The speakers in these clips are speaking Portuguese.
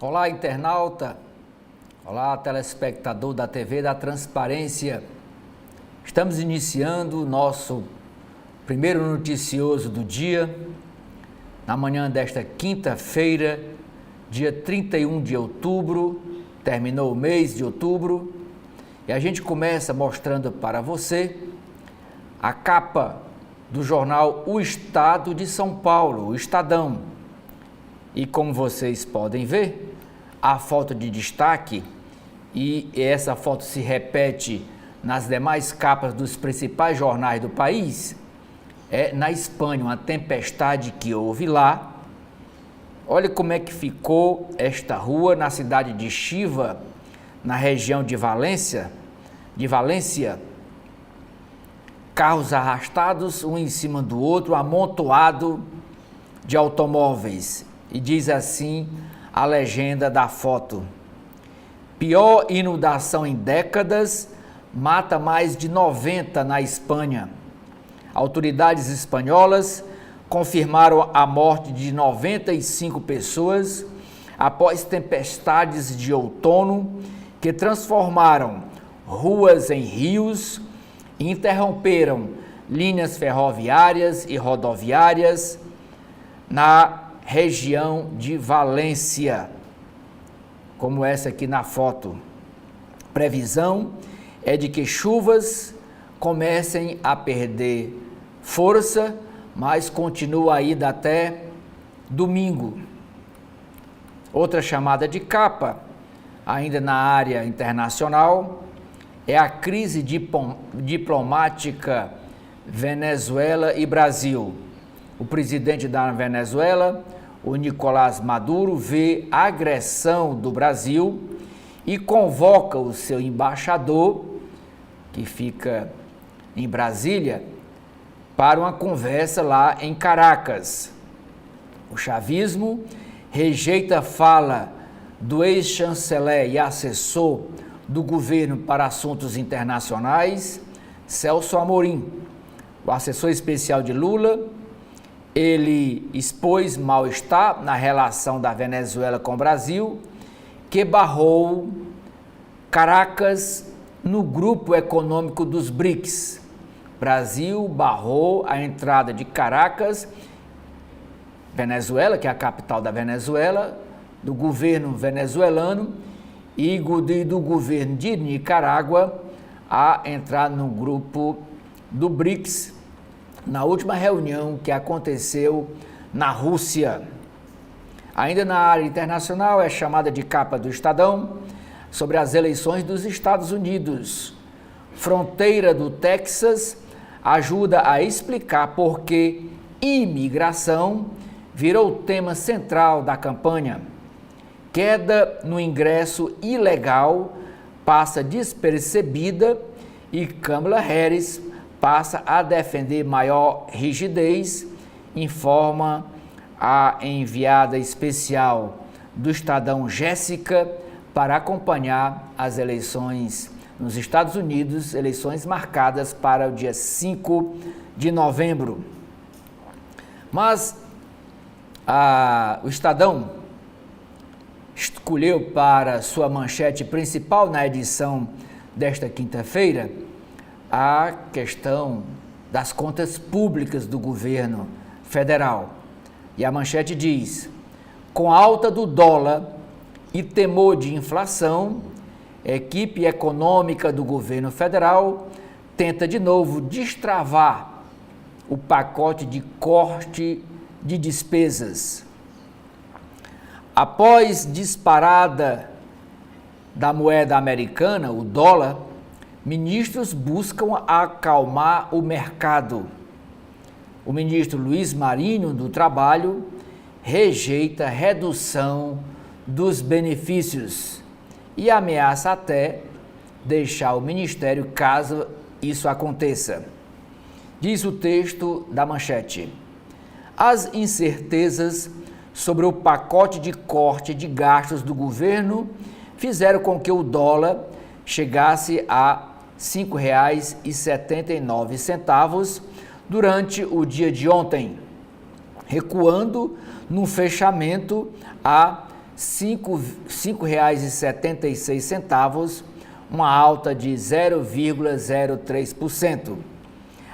Olá, internauta. Olá, telespectador da TV da Transparência. Estamos iniciando o nosso primeiro noticioso do dia, na manhã desta quinta-feira, dia 31 de outubro, terminou o mês de outubro, e a gente começa mostrando para você a capa do jornal O Estado de São Paulo, o Estadão. E como vocês podem ver, a foto de destaque, e essa foto se repete nas demais capas dos principais jornais do país, é na Espanha, uma tempestade que houve lá. Olha como é que ficou esta rua na cidade de Chiva, na região de Valência. Carros arrastados, um em cima do outro, amontoado de automóveis. E diz assim a legenda da foto: pior inundação em décadas, mata mais de 90 na Espanha. Autoridades espanholas confirmaram a morte de 95 pessoas após tempestades de outono que transformaram ruas em rios e interromperam linhas ferroviárias e rodoviárias na região de Valência, como essa aqui na foto. Previsão é de que chuvas comecem a perder força, mas continua ainda até domingo. Outra chamada de capa, ainda na área internacional, é a crise diplomática Venezuela e Brasil. O presidente da Venezuela, o Nicolás Maduro, vê a agressão do Brasil e convoca o seu embaixador, que fica em Brasília, para uma conversa lá em Caracas. O chavismo rejeita a fala do ex-chanceler e assessor do governo para assuntos internacionais, Celso Amorim. O assessor especial de Lula, ele expôs mal-estar na relação da Venezuela com o Brasil, que barrou Caracas no grupo econômico dos BRICS. Brasil barrou a entrada de Caracas, Venezuela, que é a capital da Venezuela, do governo venezuelano e do governo de Nicarágua a entrar no grupo do BRICS, na última reunião que aconteceu na Rússia. Ainda na área internacional, é chamada de capa do Estadão sobre as eleições dos Estados Unidos. Fronteira do Texas ajuda a explicar por que imigração virou tema central da campanha. Queda no ingresso ilegal passa despercebida e Kamala Harris passa a defender maior rigidez, informa a enviada especial do Estadão Jéssica para acompanhar as eleições nos Estados Unidos, eleições marcadas para o dia 5 de novembro. Mas o Estadão escolheu para sua manchete principal na edição desta quinta-feira a questão das contas públicas do governo federal. E a manchete diz: com a alta do dólar e temor de inflação, a equipe econômica do governo federal tenta de novo destravar o pacote de corte de despesas. Após disparada da moeda americana, o dólar, ministros buscam acalmar o mercado. O ministro Luiz Marinho do Trabalho rejeita redução dos benefícios e ameaça até deixar o ministério caso isso aconteça. Diz o texto da manchete: as incertezas sobre o pacote de corte de gastos do governo fizeram com que o dólar chegasse a 5,79 durante o dia de ontem, recuando no fechamento a R$ 5,76, uma alta de 0,03%.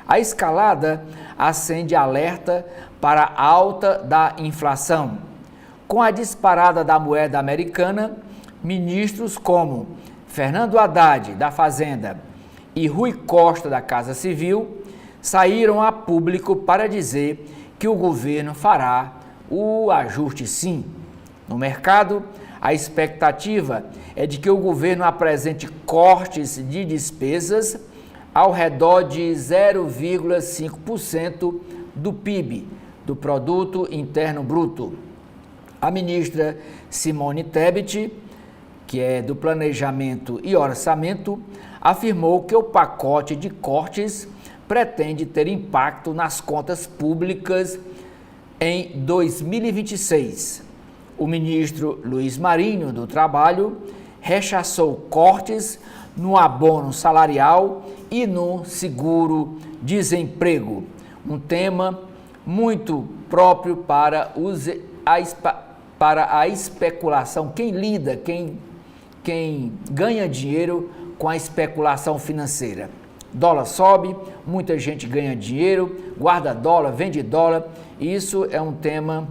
A escalada acende alerta para a alta da inflação. Com a disparada da moeda americana, ministros como Fernando Haddad, da Fazenda, e Rui Costa, da Casa Civil, saíram a público para dizer que o governo fará o ajuste sim. No mercado, a expectativa é de que o governo apresente cortes de despesas ao redor de 0,5% do PIB, do Produto Interno Bruto. A ministra Simone Tebet, que é do Planejamento e Orçamento, afirmou que o pacote de cortes pretende ter impacto nas contas públicas em 2026. O ministro Luiz Marinho, do Trabalho, rechaçou cortes no abono salarial e no seguro-desemprego, um tema muito próprio para a especulação. Quem lida, quem ganha dinheiro com a especulação financeira. Dólar sobe, muita gente ganha dinheiro, guarda dólar, vende dólar. Isso é um tema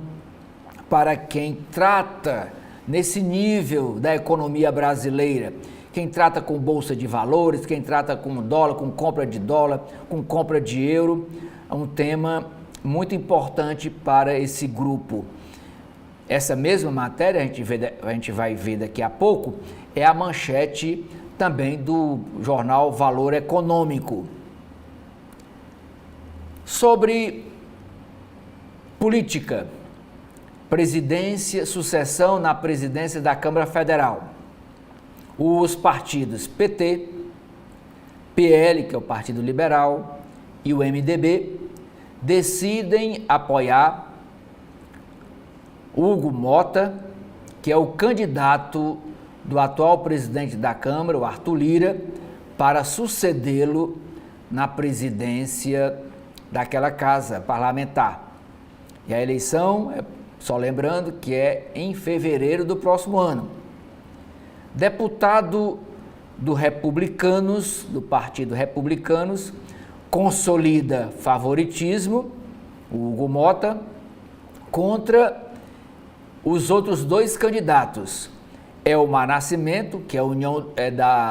para quem trata nesse nível da economia brasileira. Quem trata com bolsa de valores, quem trata com dólar, com compra de dólar, com compra de euro, é um tema muito importante para esse grupo. Essa mesma matéria, a gente vai ver daqui a pouco, é a manchete também do jornal Valor Econômico. Sobre política, presidência, sucessão na presidência da Câmara Federal. Os partidos PT, PL, que é o Partido Liberal, e o MDB decidem apoiar Hugo Mota, que é o candidato do atual presidente da Câmara, o Arthur Lira, para sucedê-lo na presidência daquela casa parlamentar. E a eleição, só lembrando que é em fevereiro do próximo ano. Deputado do Republicanos, do Partido Republicanos, consolida favoritismo, o Hugo Mota, contra os outros dois candidatos. Elmar Nascimento, que é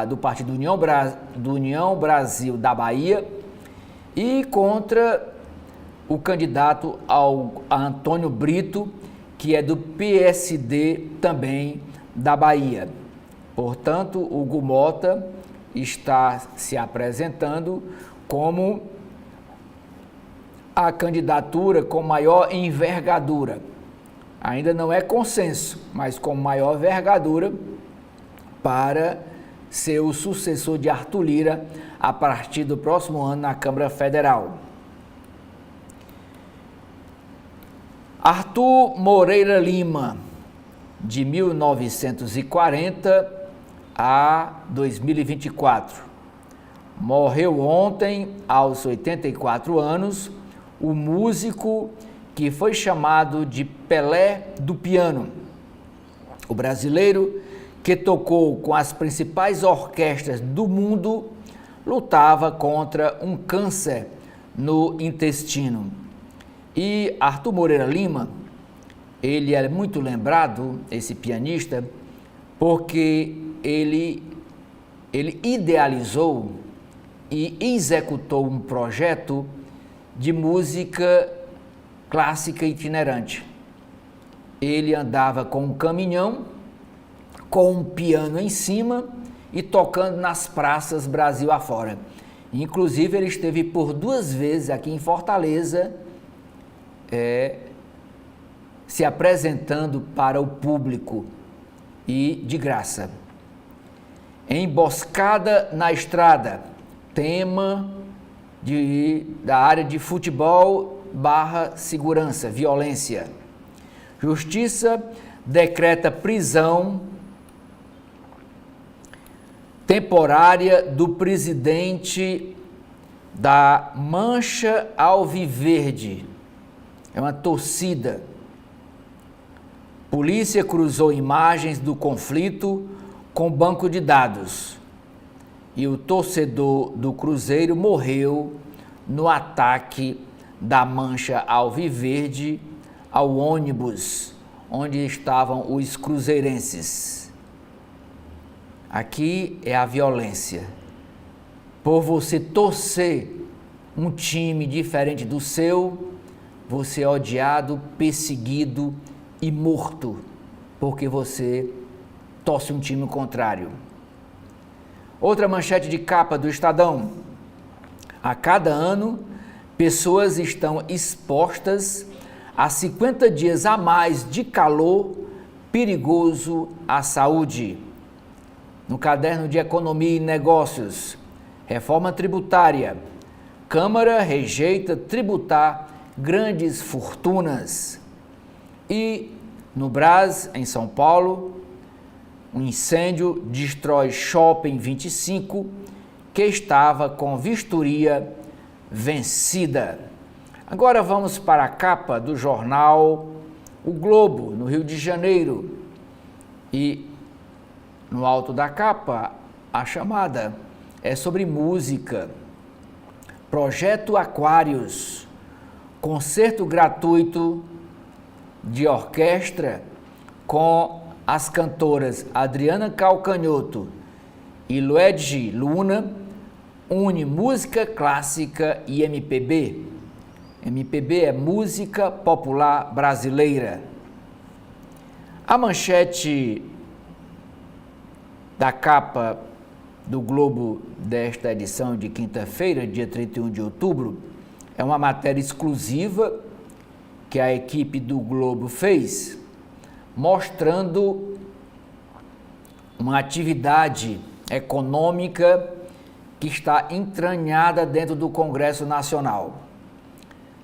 do Partido União Brasil da Bahia, e contra o candidato ao Antônio Brito, que é do PSD também da Bahia. Portanto, Hugo Mota está se apresentando como a candidatura com maior envergadura. Ainda não é consenso, mas com maior envergadura para ser o sucessor de Arthur Lira a partir do próximo ano na Câmara Federal. Arthur Moreira Lima, de 1940 a 2024. Morreu ontem, aos 84 anos, o músico que foi chamado de Pelé do piano. O brasileiro, que tocou com as principais orquestras do mundo, lutava contra um câncer no intestino. E Arthur Moreira Lima, ele é muito lembrado, esse pianista, porque ele idealizou e executou um projeto de música clássica itinerante. Ele andava com um caminhão, com um piano em cima e tocando nas praças Brasil afora. Inclusive, ele esteve por 2 vezes aqui em Fortaleza, se apresentando para o público e de graça. Emboscada na estrada, tema da área de futebol / segurança, violência. Justiça decreta prisão temporária do presidente da Mancha Alviverde. É uma torcida. Polícia cruzou imagens do conflito com banco de dados. E o torcedor do Cruzeiro morreu no ataque da Mancha Alviverde ao ônibus onde estavam os cruzeirenses. Aqui é a violência. Por você torcer um time diferente do seu, você é odiado, perseguido e morto, porque você torce um time contrário. Outra manchete de capa do Estadão. A cada ano, pessoas estão expostas a 50 dias a mais de calor perigoso à saúde. No caderno de Economia e Negócios, reforma tributária. Câmara rejeita tributar grandes fortunas. E no Brás, em São Paulo, um incêndio destrói Shopping 25, que estava com vistoria vencida. Agora vamos para a capa do jornal O Globo, no Rio de Janeiro. E no alto da capa, a chamada é sobre música. Projeto Aquários, concerto gratuito de orquestra com as cantoras Adriana Calcanhoto e Luedji Luna, une música clássica e MPB. MPB é música popular brasileira. A manchete da capa do Globo desta edição de quinta-feira, dia 31 de outubro, é uma matéria exclusiva que a equipe do Globo fez, mostrando uma atividade econômica que está entranhada dentro do Congresso Nacional.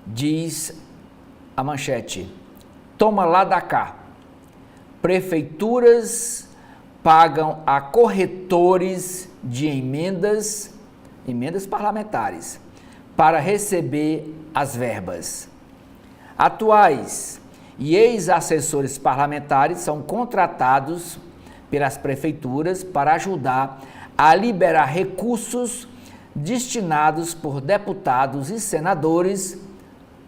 Diz a manchete: toma lá da cá. Prefeituras pagam a corretores de emendas parlamentares, para receber as verbas. Atuais e ex-assessores parlamentares são contratados pelas prefeituras para ajudar a liberar recursos destinados por deputados e senadores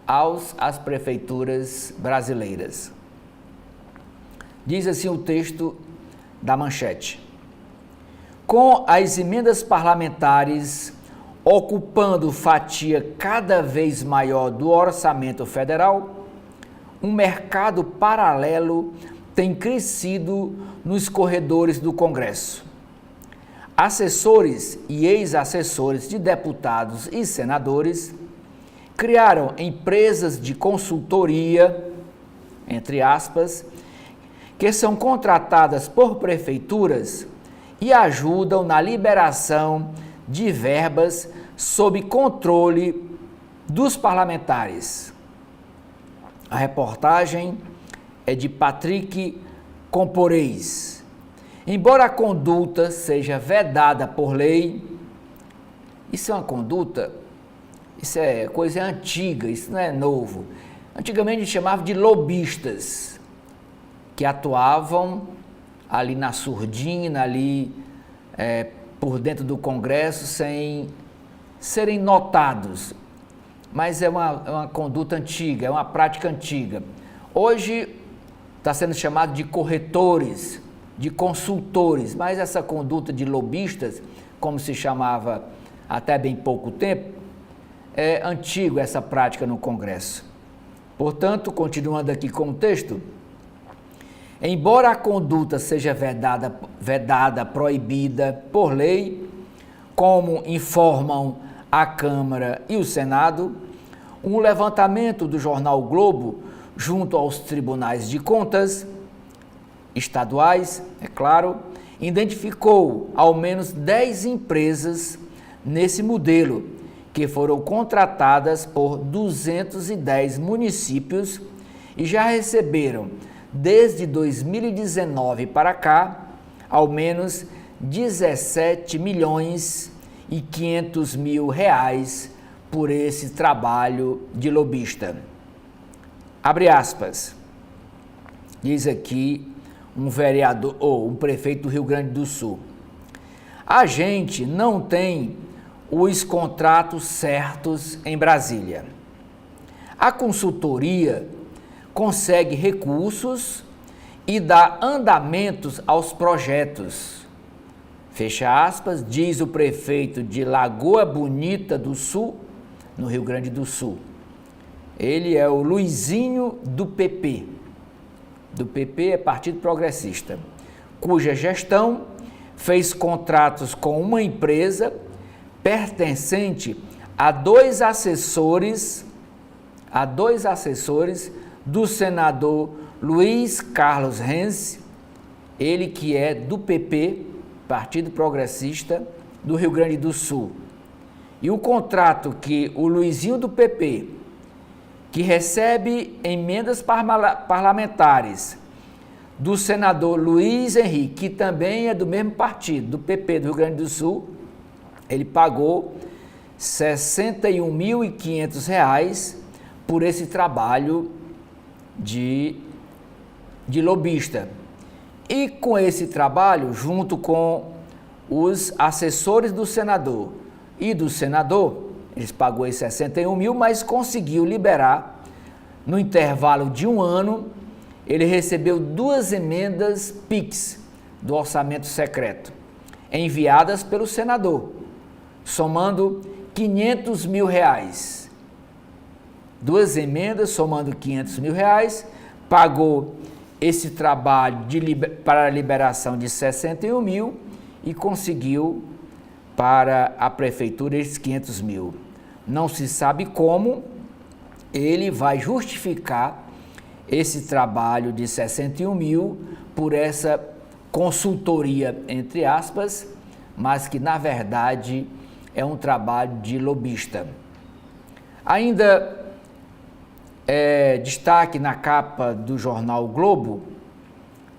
às prefeituras brasileiras. Diz assim o texto da manchete: com as emendas parlamentares ocupando fatia cada vez maior do orçamento federal, um mercado paralelo tem crescido nos corredores do Congresso. Assessores e ex-assessores de deputados e senadores criaram empresas de consultoria, entre aspas, que são contratadas por prefeituras e ajudam na liberação de verbas sob controle dos parlamentares. A reportagem é de Patrick Comporês. Embora a conduta seja vedada por lei, isso é uma conduta, isso é coisa antiga, isso não é novo. Antigamente a gente chamava de lobistas, que atuavam ali na surdina, ali por dentro do Congresso, sem serem notados. Mas é uma conduta antiga, é uma prática antiga. Hoje está sendo chamado de corretores, de consultores, mas essa conduta de lobistas, como se chamava até bem pouco tempo, é antigo essa prática no Congresso. Portanto, continuando aqui com o texto, embora a conduta seja vedada, proibida por lei, como informam a Câmara e o Senado, um levantamento do jornal Globo junto aos tribunais de contas estaduais, é claro, identificou ao menos 10 empresas nesse modelo, que foram contratadas por 210 municípios e já receberam, desde 2019 para cá, ao menos R$17.500.000 por esse trabalho de lobista. Abre aspas. Diz aqui um vereador ou um prefeito do Rio Grande do Sul. A gente não tem os contratos certos em Brasília. A consultoria consegue recursos e dá andamentos aos projetos. Fecha aspas, diz o prefeito de Lagoa Bonita do Sul, no Rio Grande do Sul. Ele é o Luizinho do PP. Do PP é Partido Progressista, cuja gestão fez contratos com uma empresa pertencente a dois assessores do senador Luiz Carlos Reis, ele que é do PP, Partido Progressista do Rio Grande do Sul. E o contrato que o Luizinho do PP, que recebe emendas parlamentares do senador Luiz Henrique, que também é do mesmo partido, do PP do Rio Grande do Sul, ele pagou R$ 61.500 por esse trabalho de lobista. E com esse trabalho, junto com os assessores do senador e do senador, eles pagou esses 61 mil, mas conseguiu liberar, no intervalo de um ano, ele recebeu 2 emendas PIX do orçamento secreto, enviadas pelo senador, somando R$500 mil. 2 emendas, somando R$500 mil, pagou esse trabalho para a liberação de 61 mil e conseguiu para a prefeitura esses 500 mil. Não se sabe como ele vai justificar esse trabalho de 61 mil por essa consultoria, entre aspas, mas que na verdade é um trabalho de lobista. Ainda destaque na capa do jornal o Globo,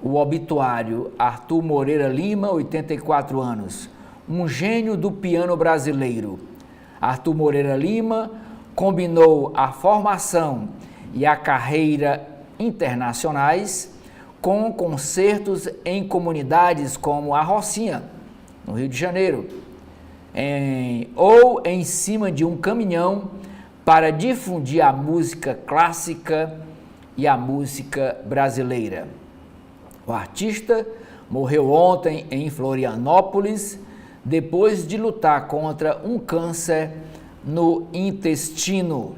o obituário Arthur Moreira Lima, 84 anos, um gênio do piano brasileiro. Arthur Moreira Lima combinou a formação e a carreira internacionais com concertos em comunidades como a Rocinha, no Rio de Janeiro, ou em cima de um caminhão para difundir a música clássica e a música brasileira. O artista morreu ontem em Florianópolis, depois de lutar contra um câncer no intestino.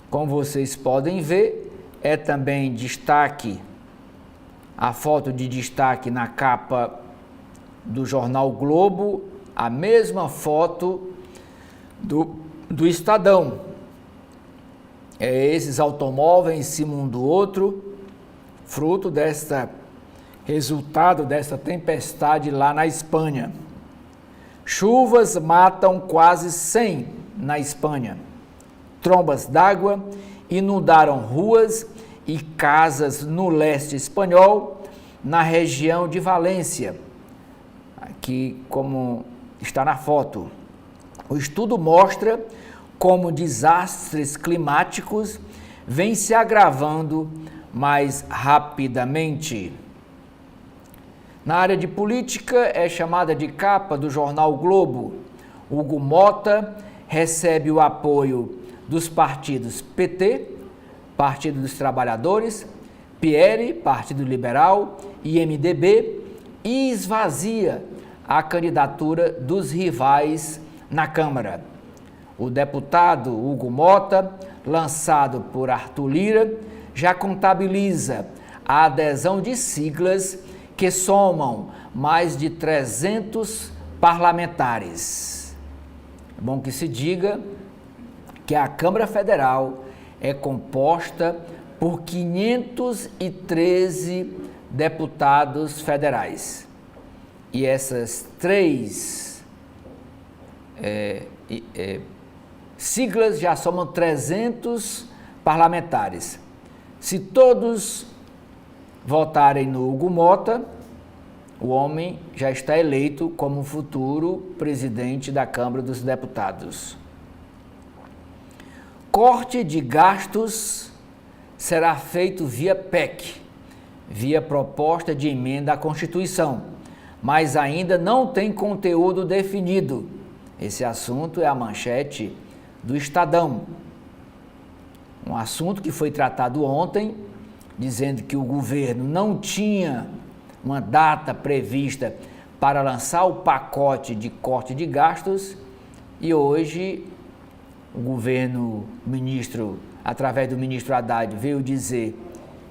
Como vocês podem ver, é também destaque, a foto de destaque na capa do jornal Globo, a mesma foto do Estadão. Esses automóveis em cima um do outro, fruto resultado dessa tempestade lá na Espanha. Chuvas matam quase 100 na Espanha. Trombas d'água inundaram ruas e casas no leste espanhol, na região de Valência, aqui como está na foto. O estudo mostra como desastres climáticos vêm se agravando mais rapidamente. Na área de política, é chamada de capa do jornal Globo. Hugo Mota recebe o apoio dos partidos PT, Partido dos Trabalhadores, PL, Partido Liberal e MDB, e esvazia a candidatura dos rivais na Câmara. O deputado Hugo Mota, lançado por Arthur Lira, já contabiliza a adesão de siglas que somam mais de 300 parlamentares. É bom que se diga que a Câmara Federal é composta por 513 deputados federais. E essas 3 siglas já somam 300 parlamentares. Se todos votarem no Hugo Mota, o homem já está eleito como futuro presidente da Câmara dos Deputados. Corte de gastos será feito via PEC, via proposta de emenda à Constituição, mas ainda não tem conteúdo definido. Esse assunto é a manchete do Estadão. Um assunto que foi tratado ontem, dizendo que o governo não tinha uma data prevista para lançar o pacote de corte de gastos, e hoje o governo, através do ministro Haddad, veio dizer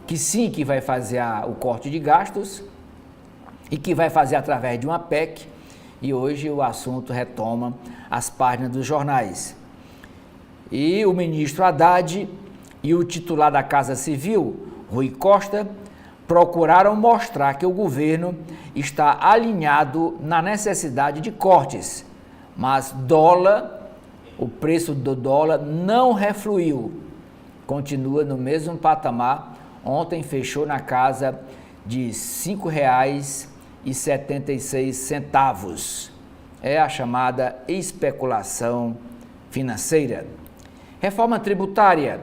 que sim, que vai fazer o corte de gastos e que vai fazer através de uma PEC, e hoje o assunto retoma as páginas dos jornais. E o ministro Haddad e o titular da Casa Civil, Rui Costa, procuraram mostrar que o governo está alinhado na necessidade de cortes, mas o preço do dólar não refluiu, continua no mesmo patamar. Ontem fechou na casa de R$ 5,76. É a chamada especulação financeira. Reforma tributária.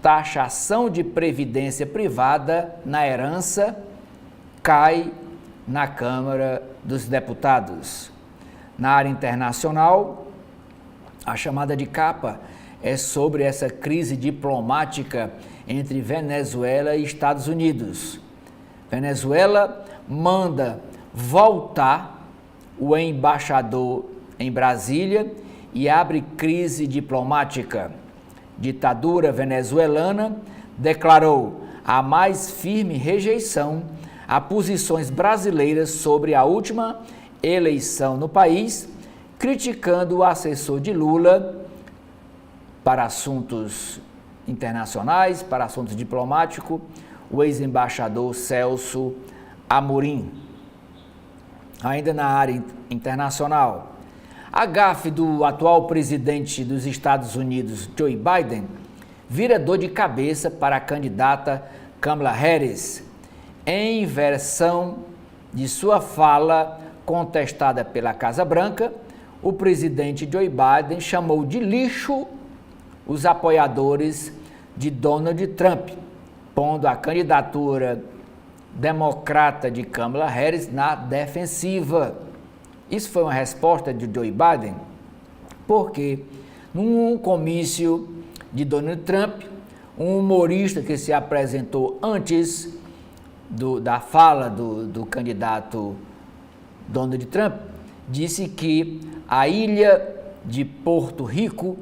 Taxação de previdência privada na herança cai na Câmara dos Deputados. Na área internacional, a chamada de capa é sobre essa crise diplomática entre Venezuela e Estados Unidos. Venezuela manda voltar o embaixador em Brasília e abre crise diplomática. Ditadura venezuelana declarou a mais firme rejeição a posições brasileiras sobre a última eleição no país, criticando o assessor de Lula para assuntos internacionais, para assuntos diplomáticos, o ex-embaixador Celso Amorim. Ainda na área internacional, a gafe do atual presidente dos Estados Unidos, Joe Biden, vira dor de cabeça para a candidata Kamala Harris. Em versão de sua fala contestada pela Casa Branca, o presidente Joe Biden chamou de lixo os apoiadores de Donald Trump, pondo a candidatura democrata de Kamala Harris na defensiva. Isso foi uma resposta de Joe Biden, porque num comício de Donald Trump, um humorista que se apresentou antes da fala do candidato Donald Trump, disse que a ilha de Porto Rico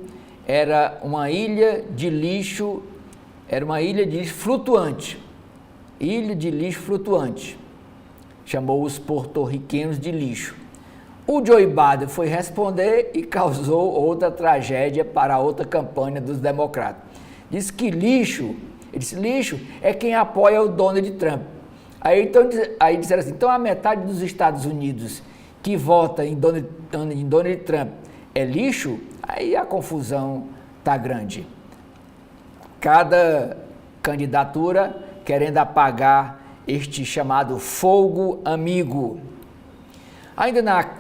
era uma ilha de lixo, flutuante. Ilha de lixo flutuante. Chamou os porto-riquenos de lixo. O Joe Biden foi responder e causou outra tragédia para outra campanha dos democratas. Disse que lixo é quem apoia o Donald Trump. Aí disseram assim, então a metade dos Estados Unidos que vota em Donald Trump é lixo? Aí a confusão está grande. Cada candidatura querendo apagar este chamado fogo amigo. Ainda na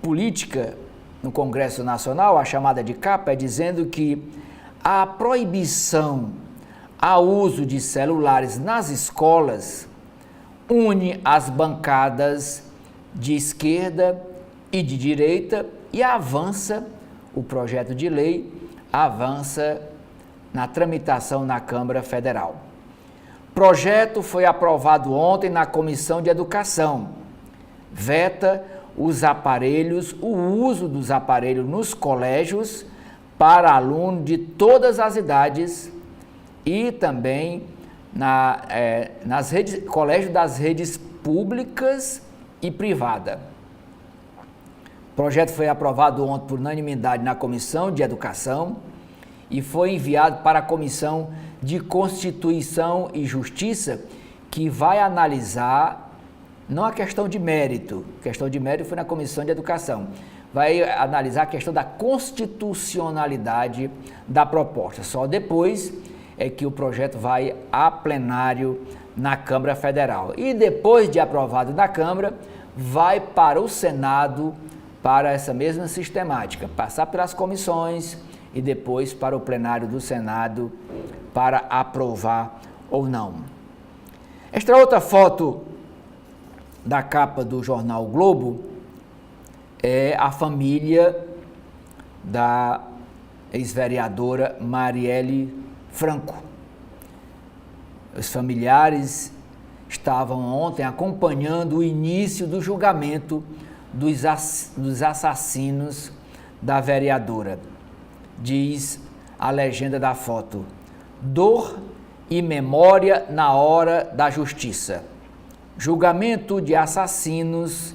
política, no Congresso Nacional, a chamada de capa é dizendo que a proibição ao uso de celulares nas escolas une as bancadas de esquerda e de direita e o projeto de lei avança na tramitação na Câmara Federal. O projeto foi aprovado ontem na Comissão de Educação. Veta o uso dos aparelhos nos colégios para alunos de todas as idades e também colégios das redes públicas e privada. O projeto foi aprovado ontem por unanimidade na Comissão de Educação e foi enviado para a Comissão de Constituição e Justiça, que vai analisar não a questão de mérito foi na Comissão de Educação, vai analisar a questão da constitucionalidade da proposta. Só depois é que o projeto vai a plenário na Câmara Federal. E depois de aprovado na Câmara, vai para o Senado para essa mesma sistemática, passar pelas comissões e depois para o plenário do Senado para aprovar ou não. Esta outra foto da capa do jornal o Globo é a família da ex-vereadora Marielle Franco. Os familiares estavam ontem acompanhando o início do julgamento dos assassinos da vereadora. Diz a legenda da foto: dor e memória na hora da justiça. Julgamento de assassinos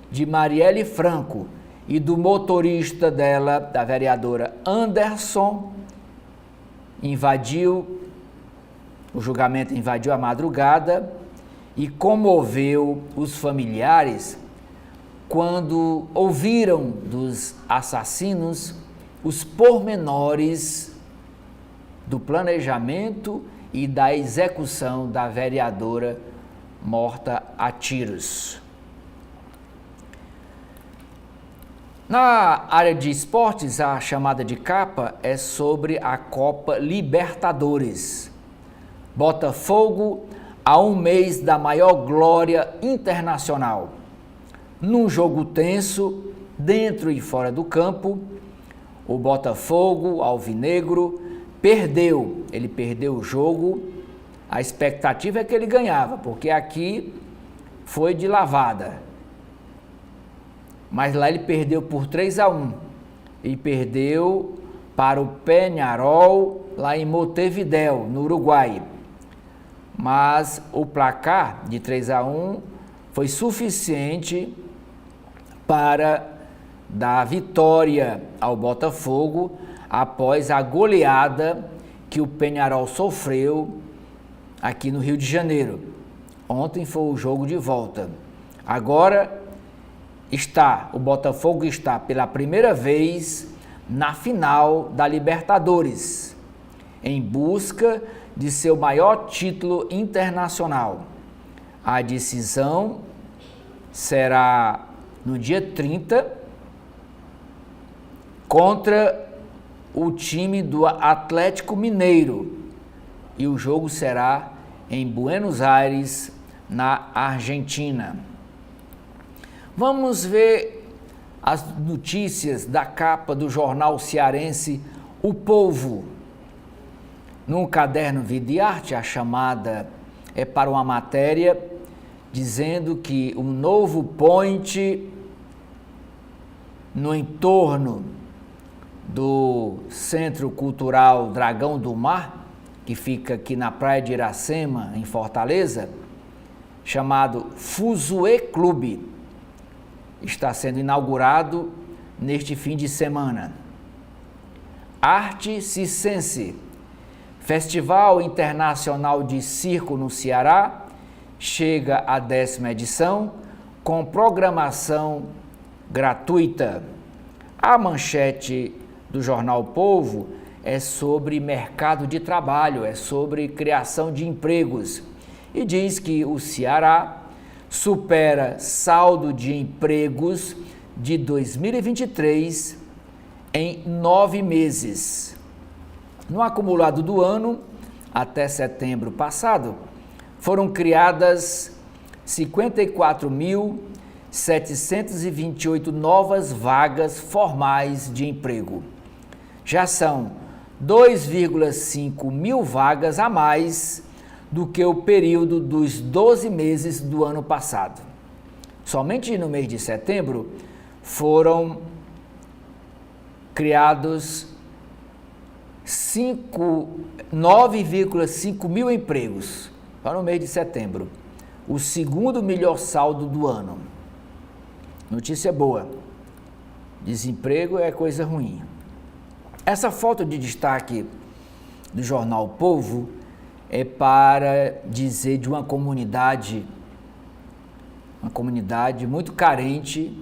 de Marielle Franco e do motorista dela, da vereadora Anderson, o julgamento invadiu a madrugada e comoveu os familiares quando ouviram dos assassinos os pormenores do planejamento e da execução da vereadora morta a tiros. Na área de esportes, a chamada de capa é sobre a Copa Libertadores. Botafogo a um mês da maior glória internacional. Num jogo tenso, dentro e fora do campo, o Botafogo alvinegro perdeu. Ele perdeu o jogo. A expectativa é que ele ganhava, porque aqui foi de lavada. Mas lá ele perdeu por 3-1. E perdeu para o Peñarol, lá em Montevidéu, no Uruguai. Mas o placar de 3-1 foi suficiente para dar vitória ao Botafogo após a goleada que o Peñarol sofreu aqui no Rio de Janeiro. Ontem foi o jogo de volta. Agora o Botafogo está pela primeira vez na final da Libertadores, em busca de seu maior título internacional. A decisão será no dia 30 contra o time do Atlético Mineiro e o jogo será em Buenos Aires, na Argentina. Vamos ver as notícias da capa do jornal cearense O Povo. Num caderno Vida e Arte, a chamada é para uma matéria dizendo que um novo point no entorno do Centro Cultural Dragão do Mar, que fica aqui na Praia de Iracema, em Fortaleza, chamado Fuzue Clube, está sendo inaugurado neste fim de semana. Arte Circense, Festival Internacional de Circo no Ceará, chega à 10ª edição com programação gratuita. A manchete do jornal O Povo é sobre mercado de trabalho, é sobre criação de empregos e diz que o Ceará supera saldo de empregos de 2023 em 9 meses. No acumulado do ano, até setembro passado, foram criadas 54.728 novas vagas formais de emprego. Já são 2,5 mil vagas a mais do que o período dos 12 meses do ano passado. Somente no mês de setembro foram criados 9,5 mil empregos para o mês de setembro, o segundo melhor saldo do ano. Notícia boa, desemprego é coisa ruim. Essa foto de destaque do jornal O Povo é para dizer de uma comunidade muito carente,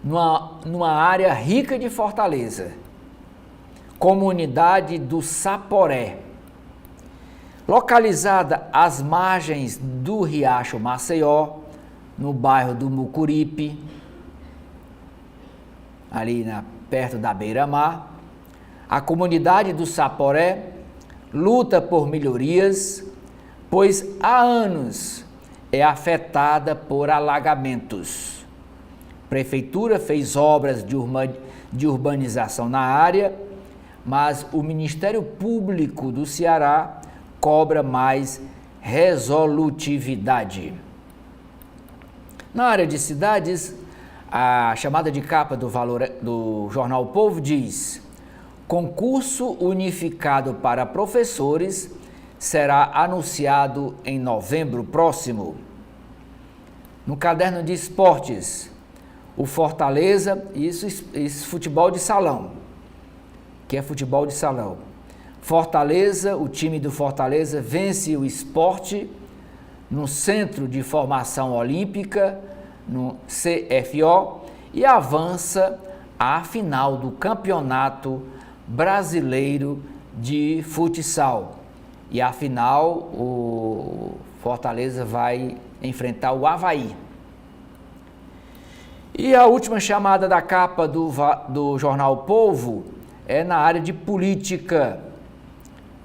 numa área rica de Fortaleza, comunidade do Saporé. Localizada às margens do Riacho Maceió, no bairro do Mucuripe, ali perto da beira-mar, a comunidade do Saporé luta por melhorias, pois há anos é afetada por alagamentos. A prefeitura fez obras de urbanização na área, mas o Ministério Público do Ceará cobra mais resolutividade. Na área de cidades, a chamada de capa do jornal O Povo diz: concurso unificado para professores será anunciado em novembro próximo. No caderno de esportes, o Fortaleza, isso futebol de salão, que é futebol de salão. Fortaleza, o time do Fortaleza vence o Sport no Centro de Formação Olímpica, no CFO, e avança à final do Campeonato Brasileiro de Futsal. E afinal, o Fortaleza vai enfrentar o Avaí. E a última chamada da capa do jornal O Povo é na área de política.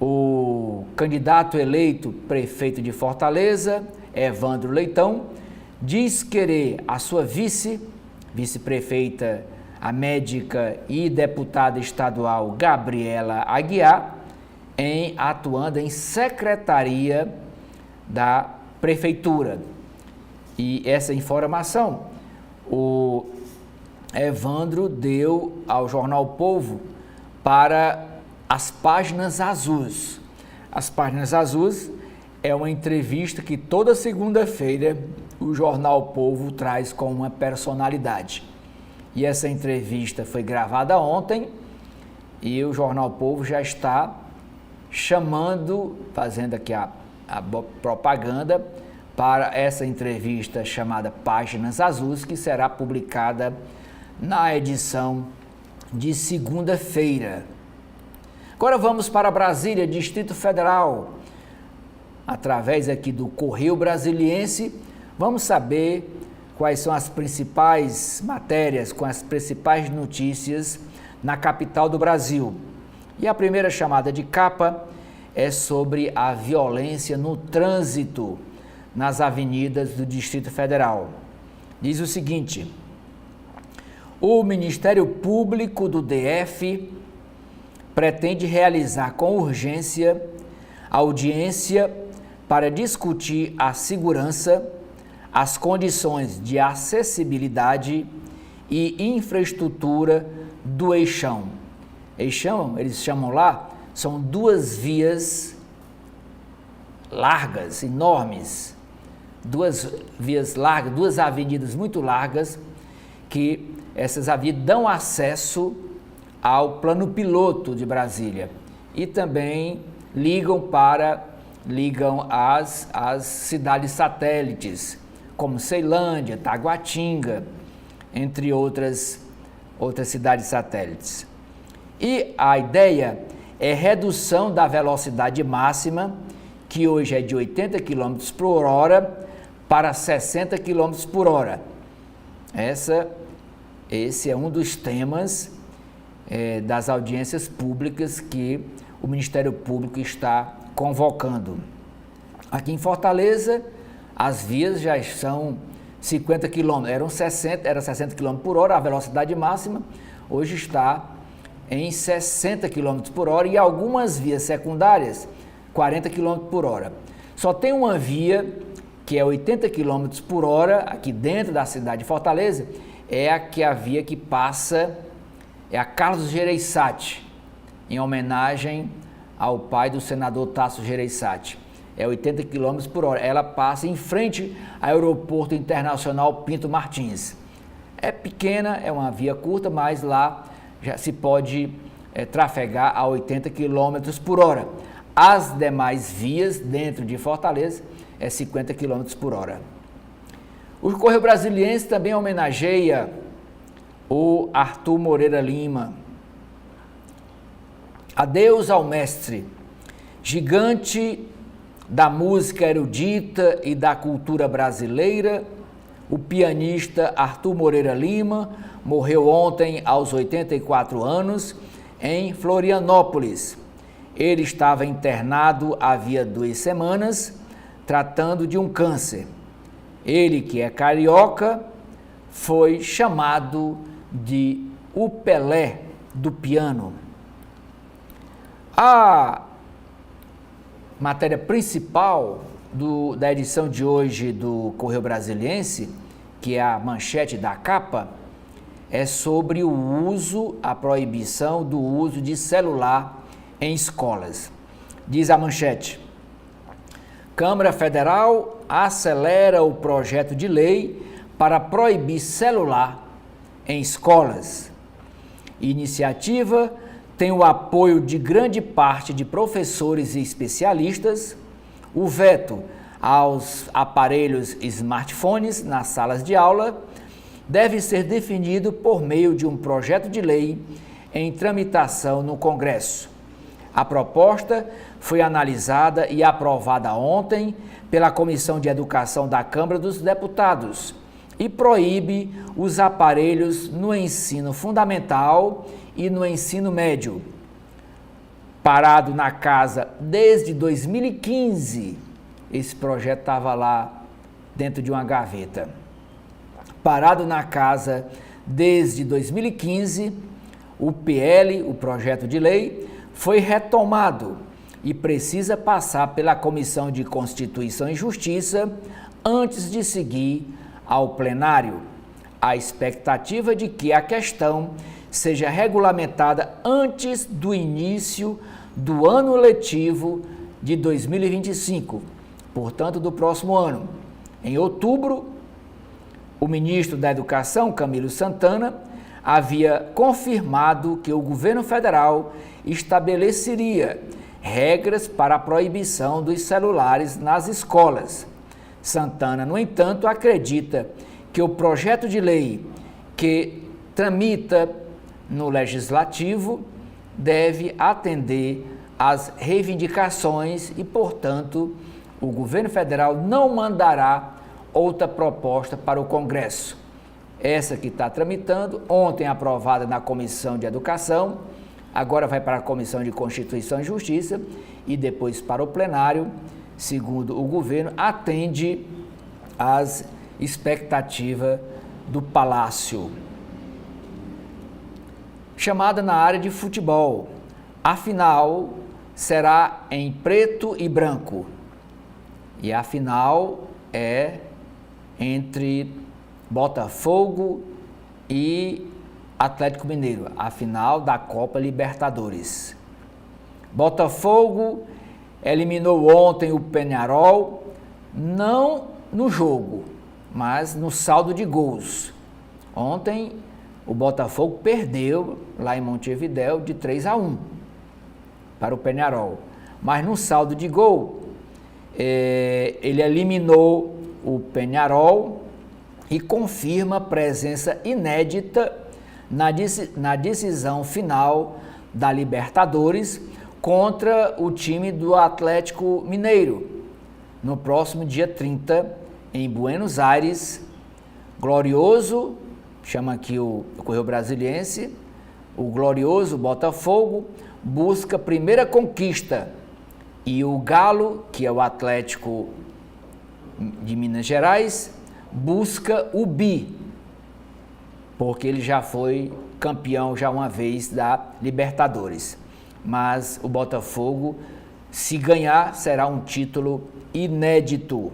O candidato eleito prefeito de Fortaleza, Evandro Leitão, diz querer a sua vice-prefeita, a médica e deputada estadual Gabriela Aguiar, atuando em secretaria da prefeitura. E essa informação o Evandro deu ao jornal O Povo para as páginas azuis. As páginas azuis é uma entrevista que toda segunda-feira o jornal O Povo traz com uma personalidade. E essa entrevista foi gravada ontem e o jornal O Povo já está chamando, fazendo aqui a propaganda para essa entrevista chamada Páginas Azuis, que será publicada na edição de segunda-feira. Agora vamos para Brasília, Distrito Federal. Através aqui do Correio Brasiliense, vamos saber quais são as principais matérias, com as principais notícias na capital do Brasil. E a primeira chamada de capa é sobre a violência no trânsito nas avenidas do Distrito Federal. Diz o seguinte: o Ministério Público do DF pretende realizar com urgência audiência para discutir a segurança, as condições de acessibilidade e infraestrutura do Eixão. Eixão, eles chamam lá, são duas vias largas, enormes, duas vias largas, duas avenidas muito largas, que essas avenidas dão acesso ao plano piloto de Brasília e também ligam às cidades satélites, como Ceilândia, Taguatinga, entre outras cidades satélites. E a ideia é redução da velocidade máxima, que hoje é de 80 km por hora, para 60 km por hora. Esse é um dos temas das audiências públicas que o Ministério Público está convocando. Aqui em Fortaleza, as vias já são 50 km, era 60 km por hora a velocidade máxima, hoje está em 60 km por hora e algumas vias secundárias 40 km por hora. Só tem uma via que é 80 km por hora aqui dentro da cidade de Fortaleza, é a via que passa, é a Carlos Gereissati, em homenagem ao pai do senador Tasso Gereissati. É 80 km por hora. Ela passa em frente ao Aeroporto Internacional Pinto Martins. É pequena, é uma via curta, mas lá já se pode trafegar a 80 km por hora. As demais vias dentro de Fortaleza é 50 km por hora. O Correio Brasiliense também homenageia o Arthur Moreira Lima. Adeus ao mestre, gigante da música erudita e da cultura brasileira, o pianista Arthur Moreira Lima morreu ontem aos 84 anos em Florianópolis. Ele estava internado havia 2 semanas, tratando de um câncer. Ele, que é carioca, foi chamado de o Pelé do piano. A matéria principal da edição de hoje do Correio Brasiliense, que é a manchete da capa, é sobre a proibição do uso de celular em escolas. Diz a manchete: Câmara Federal acelera o projeto de lei para proibir celular em escolas. Iniciativa tem o apoio de grande parte de professores e especialistas. O veto aos aparelhos smartphones nas salas de aula deve ser definido por meio de um projeto de lei em tramitação no Congresso. A proposta foi analisada e aprovada ontem pela Comissão de Educação da Câmara dos Deputados e proíbe os aparelhos no ensino fundamental e no ensino médio. Parado na casa desde 2015, esse projeto estava lá dentro de uma gaveta. Parado na casa desde 2015, o PL, o projeto de lei, foi retomado e precisa passar pela Comissão de Constituição e Justiça antes de seguir ao plenário. A expectativa de que a questão seja regulamentada antes do início do ano letivo de 2025, portanto, do próximo ano. Em outubro, o ministro da Educação, Camilo Santana, havia confirmado que o governo federal estabeleceria regras para a proibição dos celulares nas escolas. Santana, no entanto, acredita que o projeto de lei que tramita no Legislativo deve atender às reivindicações e, portanto, o governo federal não mandará outra proposta para o Congresso. Essa que está tramitando, ontem aprovada na Comissão de Educação, agora vai para a Comissão de Constituição e Justiça e depois para o plenário, segundo o governo, atende às expectativas do Palácio. Chamada na área de futebol, a final será em preto e branco. E a final é entre Botafogo e Atlético Mineiro, a final da Copa Libertadores. Botafogo eliminou ontem o Peñarol, não no jogo, mas no saldo de gols. Ontem o Botafogo perdeu lá em Montevidéu de 3-1 para o Peñarol, mas no saldo de gol ele eliminou o Peñarol e confirma presença inédita na decisão final da Libertadores contra o time do Atlético Mineiro, no próximo dia 30, em Buenos Aires. Glorioso, chama aqui o Correio Brasiliense, o glorioso Botafogo busca a primeira conquista e o Galo, que é o Atlético de Minas Gerais, busca o bi, porque ele já foi campeão já uma vez da Libertadores. Mas o Botafogo, se ganhar, será um título inédito.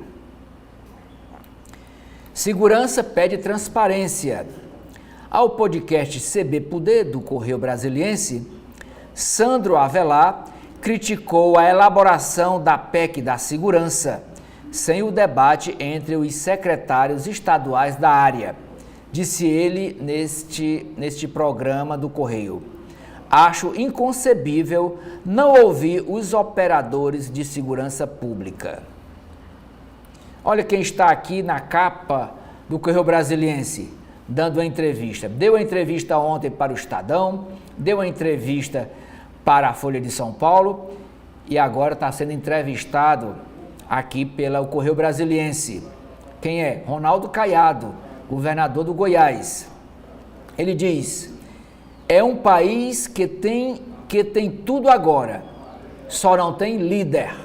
Segurança pede transparência. Ao podcast CB Poder do Correio Brasiliense, Sandro Avelar criticou a elaboração da PEC da segurança, sem o debate entre os secretários estaduais da área. Disse ele neste programa do Correio: acho inconcebível não ouvir os operadores de segurança pública. Olha quem está aqui na capa do Correio Brasiliense, dando a entrevista. Deu a entrevista ontem para o Estadão, deu a entrevista para a Folha de São Paulo e agora está sendo entrevistado aqui pelo Correio Brasiliense. Quem é? Ronaldo Caiado, governador do Goiás. Ele diz: é um país que tem tudo agora, só não tem líder.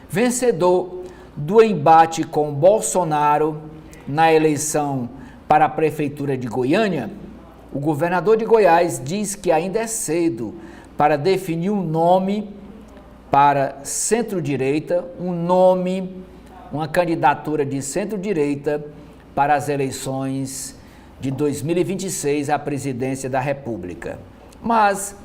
Vencedor do embate com Bolsonaro na eleição para a prefeitura de Goiânia, o governador de Goiás diz que ainda é cedo para definir um nome para centro-direita, uma candidatura de centro-direita para as eleições de 2026 à presidência da República. Mas,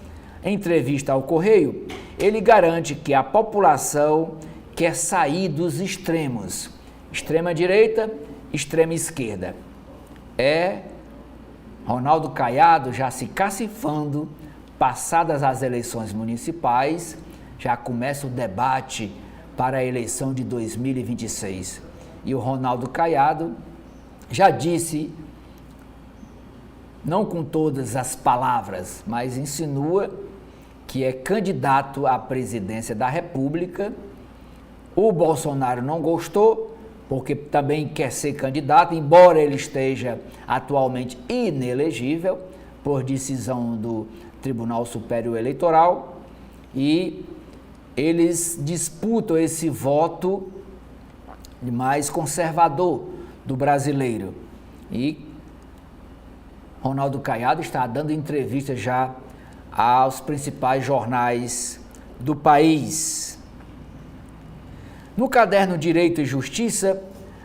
em entrevista ao Correio, ele garante que a população quer sair dos extremos, extrema-direita, extrema-esquerda. Ronaldo Caiado já se cacifando, passadas as eleições municipais, já começa o debate para a eleição de 2026. E o Ronaldo Caiado já disse, não com todas as palavras, mas insinua que é candidato à presidência da República. O Bolsonaro não gostou, porque também quer ser candidato, embora ele esteja atualmente inelegível por decisão do Tribunal Superior Eleitoral, e eles disputam esse voto mais conservador do brasileiro. E Ronaldo Caiado está dando entrevista já aos principais jornais do país. No caderno Direito e Justiça,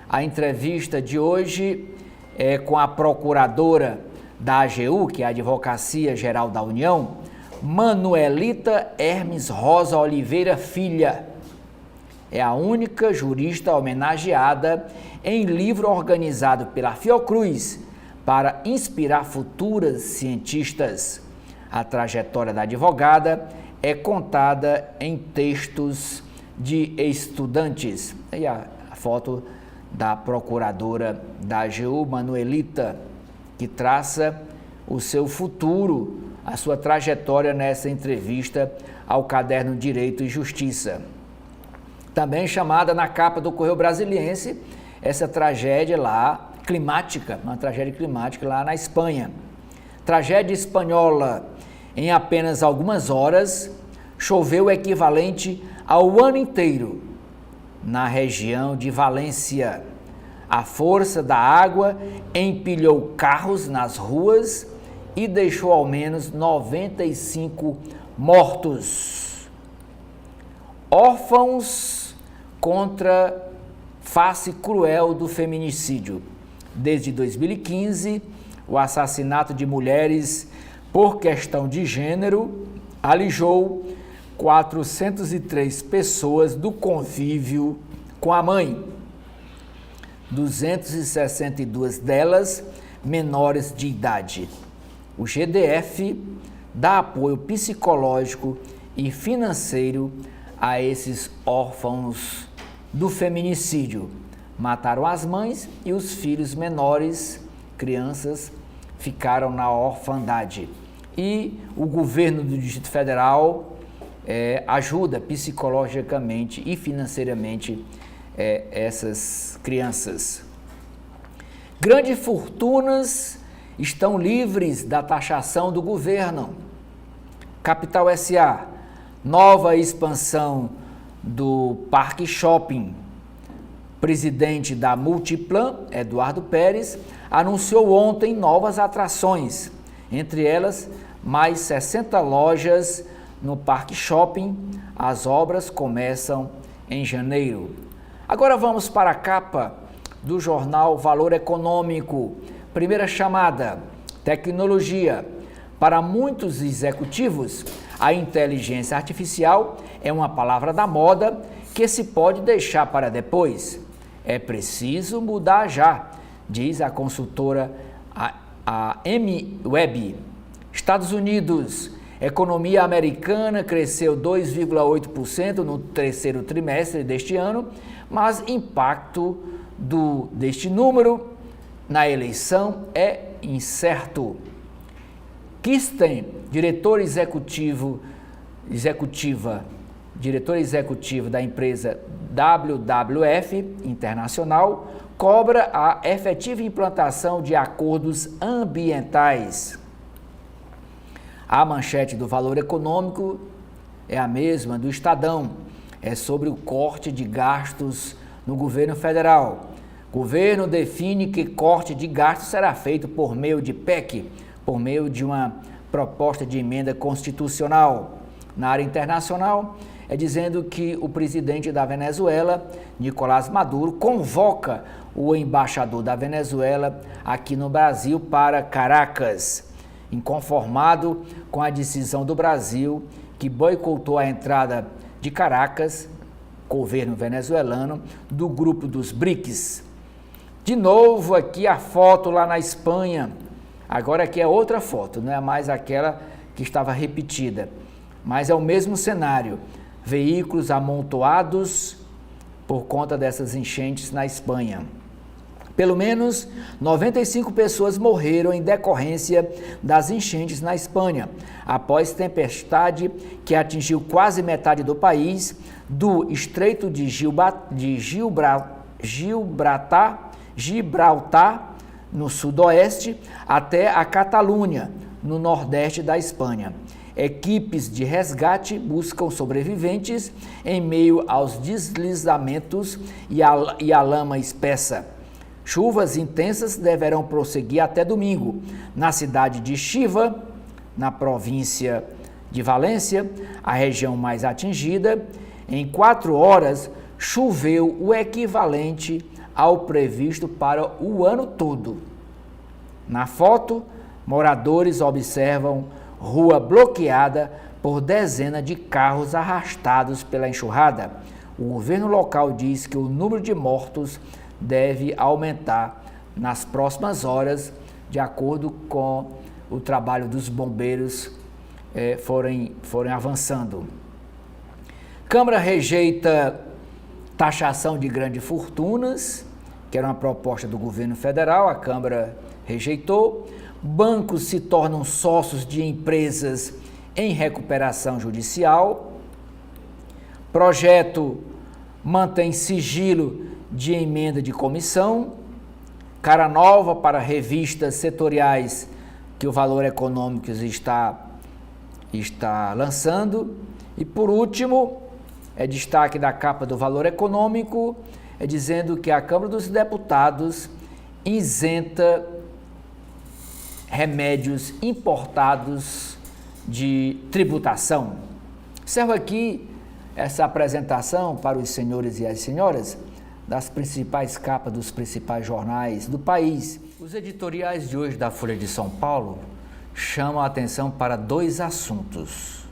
a entrevista de hoje é com a procuradora da AGU, que é a Advocacia Geral da União, Manuelita Hermes Rosa Oliveira Filha. É a única jurista homenageada em livro organizado pela Fiocruz para inspirar futuras cientistas. A trajetória da advogada é contada em textos de estudantes. E a foto da procuradora da AGU, Manuelita, que traça o seu futuro, a sua trajetória nessa entrevista ao caderno Direito e Justiça. Também chamada na capa do Correio Brasiliense, essa tragédia lá, climática, uma tragédia climática lá na Espanha. Tragédia espanhola. Em apenas algumas horas, choveu o equivalente ao ano inteiro na região de Valência. A força da água empilhou carros nas ruas e deixou ao menos 95 mortos. Órfãos contra face cruel do feminicídio. Desde 2015, o assassinato de mulheres por questão de gênero alijou 403 pessoas do convívio com a mãe. 262 delas menores de idade. O GDF dá apoio psicológico e financeiro a esses órfãos do feminicídio. Mataram as mães e os filhos menores, crianças, ficaram na orfandade. E o governo do Distrito Federal ajuda psicologicamente e financeiramente essas crianças. Grandes fortunas estão livres da taxação do governo. Capital SA, nova expansão do Parque Shopping. Presidente da Multiplan, Eduardo Pérez, anunciou ontem novas atrações, entre elas mais 60 lojas no Parque Shopping. As obras começam em janeiro. Agora vamos para a capa do jornal Valor Econômico. Primeira chamada, tecnologia. Para muitos executivos, a inteligência artificial é uma palavra da moda que se pode deixar para depois. É preciso mudar já, diz a consultora a MWeb. Estados Unidos, economia americana cresceu 2,8% no terceiro trimestre deste ano, mas impacto deste número na eleição é incerto. Kirsten, diretora executiva diretor executivo da empresa WWF Internacional, cobra a efetiva implantação de acordos ambientais. A manchete do Valor Econômico é a mesma do Estadão, é sobre o corte de gastos no governo federal. Governo define que corte de gastos será feito por meio de PEC, por meio de uma proposta de emenda constitucional. Na área internacional, é dizendo que o presidente da Venezuela, Nicolás Maduro, convoca o embaixador da Venezuela aqui no Brasil para Caracas, inconformado com a decisão do Brasil que boicotou a entrada de Caracas, governo venezuelano, do grupo dos BRICS. De novo aqui a foto lá na Espanha, agora aqui é outra foto, não é mais aquela que estava repetida, mas é o mesmo cenário, veículos amontoados por conta dessas enchentes na Espanha. Pelo menos 95 pessoas morreram em decorrência das enchentes na Espanha, após tempestade que atingiu quase metade do país, do Estreito de Gibraltar, no sudoeste, até a Catalunha, no nordeste da Espanha. Equipes de resgate buscam sobreviventes em meio aos deslizamentos e à lama espessa. Chuvas intensas deverão prosseguir até domingo. Na cidade de Chiva, na província de Valência, a região mais atingida, em 4 horas choveu o equivalente ao previsto para o ano todo. Na foto, moradores observam rua bloqueada por dezenas de carros arrastados pela enxurrada. O governo local diz que o número de mortos deve aumentar nas próximas horas, de acordo com o trabalho dos bombeiros forem avançando. Câmara rejeita taxação de grandes fortunas, que era uma proposta do governo federal, a Câmara rejeitou. Bancos se tornam sócios de empresas em recuperação judicial. Projeto mantém sigilo de emenda de comissão. Cara nova para revistas setoriais que o Valor Econômico está lançando. E por último, destaque da capa do Valor Econômico, dizendo que a Câmara dos Deputados isenta remédios importados de tributação. Encerro aqui essa apresentação para os senhores e as senhoras das principais capas dos principais jornais do país. Os editoriais de hoje da Folha de São Paulo chamam a atenção para 2 assuntos.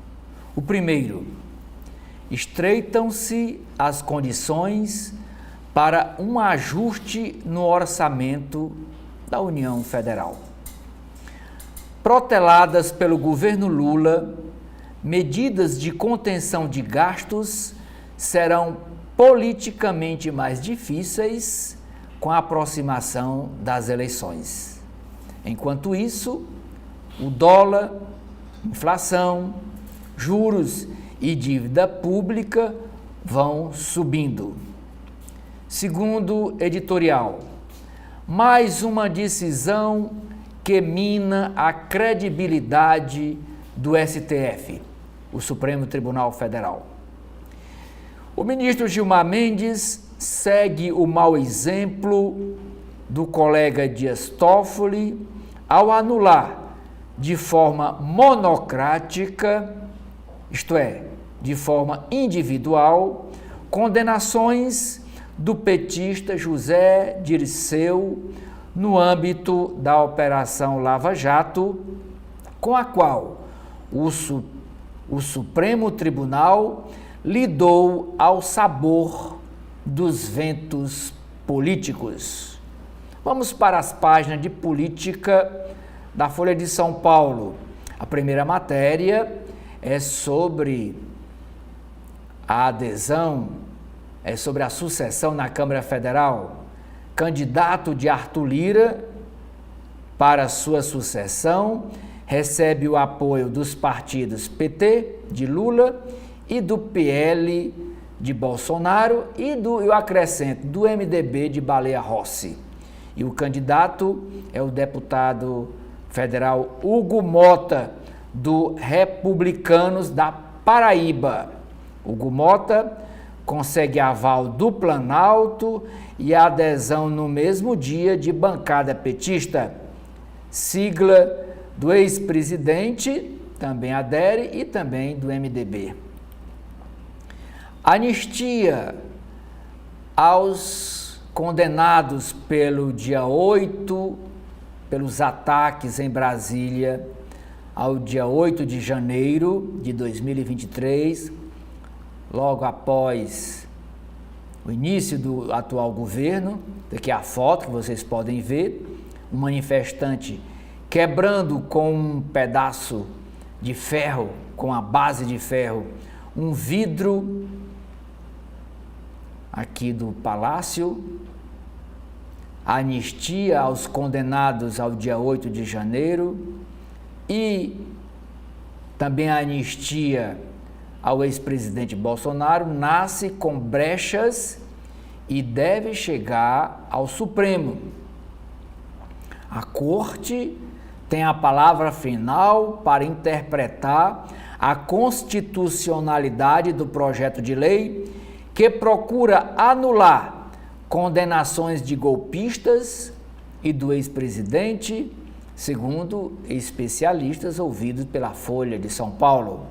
O primeiro, estreitam-se as condições para um ajuste no orçamento da União Federal. Proteladas pelo governo Lula, medidas de contenção de gastos serão politicamente mais difíceis com a aproximação das eleições. Enquanto isso, o dólar, inflação, juros e dívida pública vão subindo. Segundo editorial, mais uma decisão que mina a credibilidade do STF, o Supremo Tribunal Federal. O ministro Gilmar Mendes segue o mau exemplo do colega Dias Toffoli ao anular de forma monocrática, isto é, de forma individual, condenações do petista José Dirceu no âmbito da Operação Lava Jato, com a qual o Supremo Tribunal lidou ao sabor dos ventos políticos. Vamos para as páginas de política da Folha de São Paulo. A primeira matéria é sobre a adesão, é sobre a sucessão na Câmara Federal. Candidato de Arthur Lira para sua sucessão recebe o apoio dos partidos PT, de Lula, e do PL de Bolsonaro e eu acrescento, do MDB de Baleia Rossi. E o candidato é o deputado federal Hugo Mota, do Republicanos da Paraíba. Hugo Mota consegue aval do Planalto e adesão no mesmo dia de bancada petista. Sigla do ex-presidente também adere e também do MDB. Anistia aos condenados pelo dia 8, pelos ataques em Brasília, ao dia 8 de janeiro de 2023, logo após o início do atual governo. Daqui a foto que vocês podem ver, um manifestante quebrando com um pedaço de ferro, com a base de ferro, um vidro aqui do palácio. Anistia aos condenados ao dia 8 de janeiro e também a anistia ao ex-presidente Bolsonaro nasce com brechas e deve chegar ao Supremo. A Corte tem a palavra final para interpretar a constitucionalidade do projeto de lei que procura anular condenações de golpistas e do ex-presidente, segundo especialistas ouvidos pela Folha de São Paulo.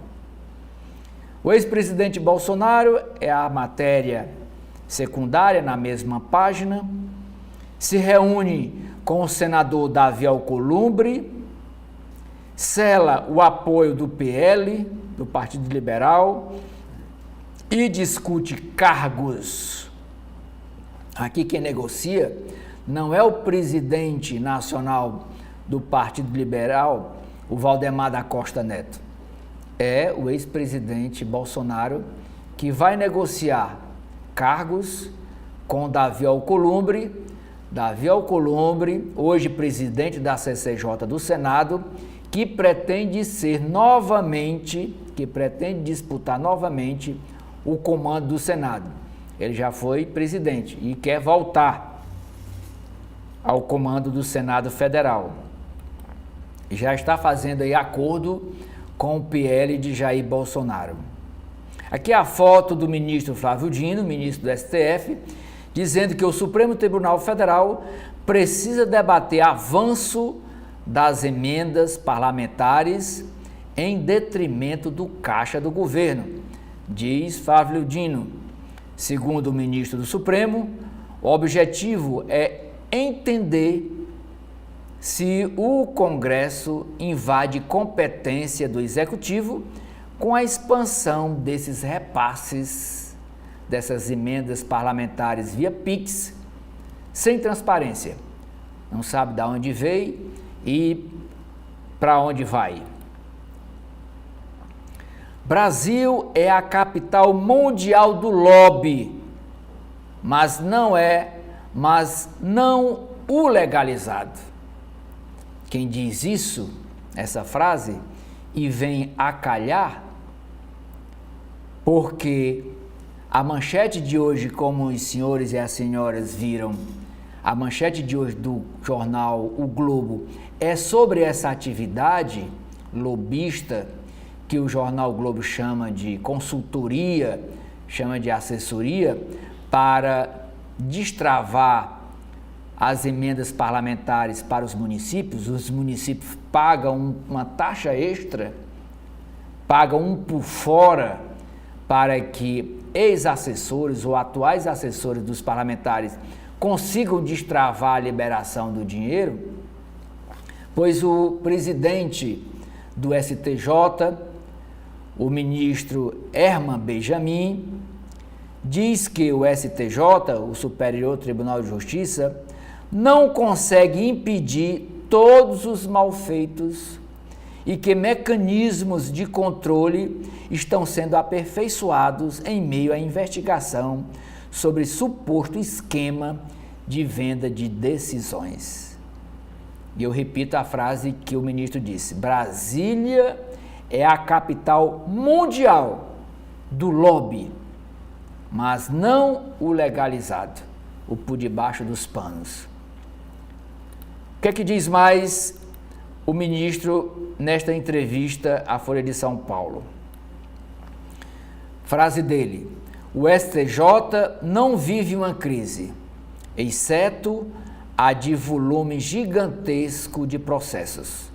O ex-presidente Bolsonaro é a matéria secundária na mesma página, se reúne com o senador Davi Alcolumbre, sela o apoio do PL, do Partido Liberal, e discute cargos. Aqui quem negocia não é o presidente nacional do Partido Liberal, o Valdemar da Costa Neto. É o ex-presidente Bolsonaro que vai negociar cargos com Davi Alcolumbre. Davi Alcolumbre, hoje presidente da CCJ do Senado, que pretende disputar novamente o comando do Senado. Ele já foi presidente e quer voltar ao comando do Senado Federal. Já está fazendo aí acordo com o PL de Jair Bolsonaro. Aqui a foto do ministro Flávio Dino, ministro do STF, dizendo que o Supremo Tribunal Federal precisa debater avanço das emendas parlamentares em detrimento do caixa do governo, diz Flávio Dino. Segundo o ministro do Supremo, o objetivo é entender se o Congresso invade competência do Executivo com a expansão desses repasses, dessas emendas parlamentares via Pix, sem transparência. Não sabe de onde veio e para onde vai. Brasil é a capital mundial do lobby, mas não o legalizado. Quem diz isso, essa frase, e vem a calhar, porque a manchete de hoje, como os senhores e as senhoras viram, a manchete de hoje do jornal O Globo é sobre essa atividade lobista que o jornal O Globo chama de consultoria, chama de assessoria, para destravar as emendas parlamentares para os municípios. Os municípios pagam uma taxa extra, pagam um por fora para que ex-assessores ou atuais assessores dos parlamentares consigam destravar a liberação do dinheiro, pois o presidente do STJ, o ministro Herman Benjamin, diz que o STJ, o Superior Tribunal de Justiça, não consegue impedir todos os malfeitos e que mecanismos de controle estão sendo aperfeiçoados em meio à investigação sobre suposto esquema de venda de decisões. E eu repito a frase que o ministro disse: Brasília é a capital mundial do lobby, mas não o legalizado, o por debaixo dos panos. O que é que diz mais o ministro nesta entrevista à Folha de São Paulo? Frase dele: o STJ não vive uma crise, exceto a de volume gigantesco de processos.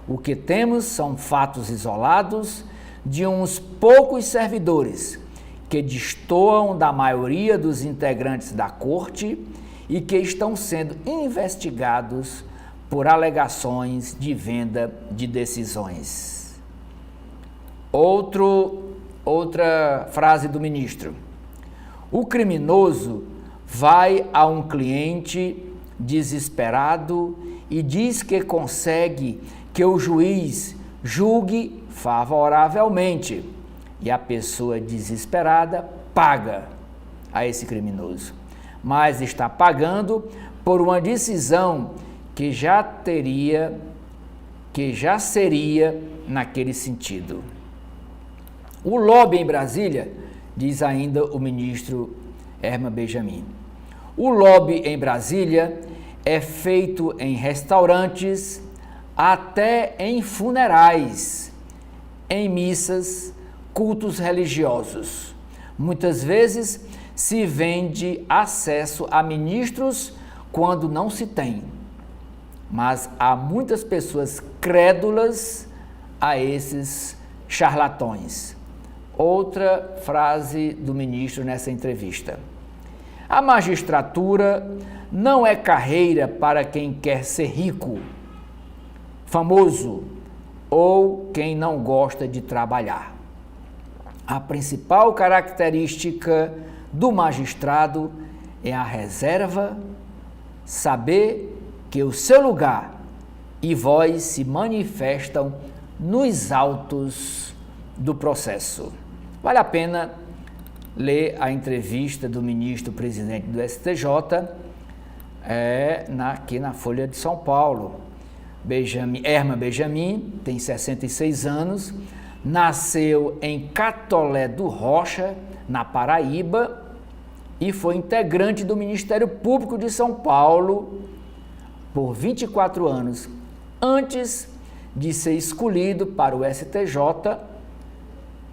O que temos são fatos isolados de uns poucos servidores que destoam da maioria dos integrantes da Corte e que estão sendo investigados por alegações de venda de decisões. Outra frase do ministro: o criminoso vai a um cliente desesperado e diz que consegue que o juiz julgue favoravelmente, e a pessoa desesperada paga a esse criminoso, mas está pagando por uma decisão que já seria naquele sentido. O lobby em Brasília, diz ainda o ministro Herman Benjamin, o lobby em Brasília é feito em restaurantes, até em funerais, em missas, cultos religiosos. Muitas vezes se vende acesso a ministros quando não se tem, mas há muitas pessoas crédulas a esses charlatões. Outra frase do ministro nessa entrevista: a magistratura não é carreira para quem quer ser rico, famoso ou quem não gosta de trabalhar. A principal característica do magistrado é a reserva, saber que o seu lugar e voz se manifestam nos autos do processo. Vale a pena ler a entrevista do ministro-presidente do STJ aqui na Folha de São Paulo. Herman Benjamin tem 66 anos, nasceu em Catolé do Rocha, na Paraíba, e foi integrante do Ministério Público de São Paulo por 24 anos, antes de ser escolhido para o STJ.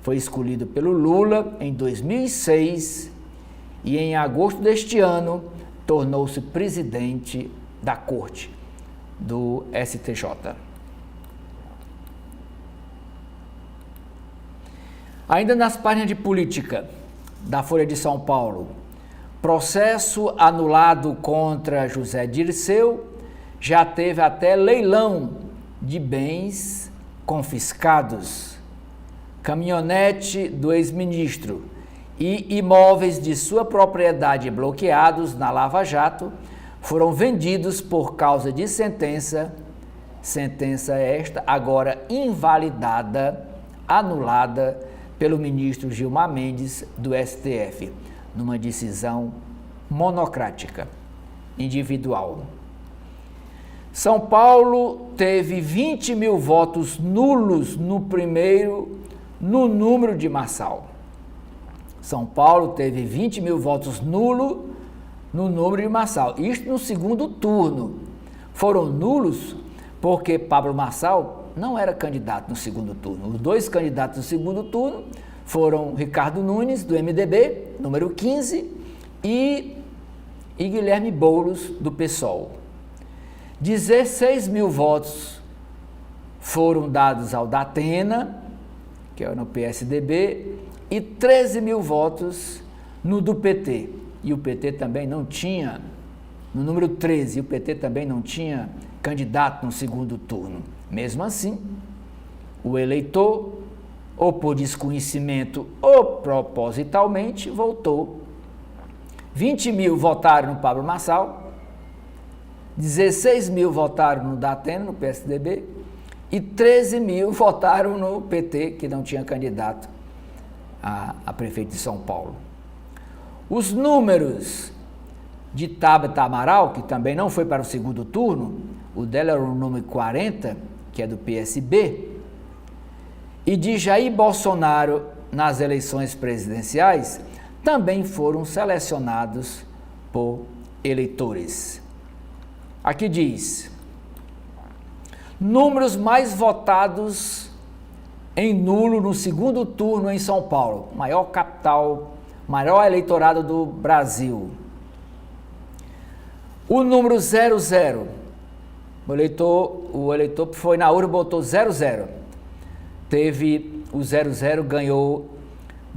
Foi escolhido pelo Lula em 2006 e em agosto deste ano tornou-se presidente da Corte do STJ. Ainda nas páginas de política da Folha de São Paulo, processo anulado contra José Dirceu já teve até leilão de bens confiscados. Caminhonete do ex-ministro e imóveis de sua propriedade bloqueados na Lava Jato foram vendidos por causa de sentença esta agora invalidada, anulada pelo ministro Gilmar Mendes do STF, numa decisão monocrática, individual. São Paulo teve 20 mil votos nulos no número de Marçal. São Paulo teve 20 mil votos nulos no número de Marçal. Isto no segundo turno. Foram nulos porque Pablo Marçal não era candidato no segundo turno. Os dois candidatos no segundo turno foram Ricardo Nunes, do MDB, número 15, e Guilherme Boulos, do PSOL. 16 mil votos foram dados ao Datena, que é no PSDB, e 13 mil votos no do PT. E o PT também não tinha, no número 13, o PT também não tinha candidato no segundo turno. Mesmo assim, o eleitor, ou por desconhecimento ou propositalmente, votou. 20 mil votaram no Pablo Marçal, 16 mil votaram no Datena, no PSDB, e 13 mil votaram no PT, que não tinha candidato a prefeito de São Paulo. Os números de Tabata Amaral, que também não foi para o segundo turno, o dela era o número 40, que é do PSB, e de Jair Bolsonaro nas eleições presidenciais também foram selecionados por eleitores. Aqui diz: números mais votados em nulo no segundo turno em São Paulo, maior capital, maior eleitorado do Brasil. O número 00, o eleitor foi na urna e botou 00. Teve o 00, ganhou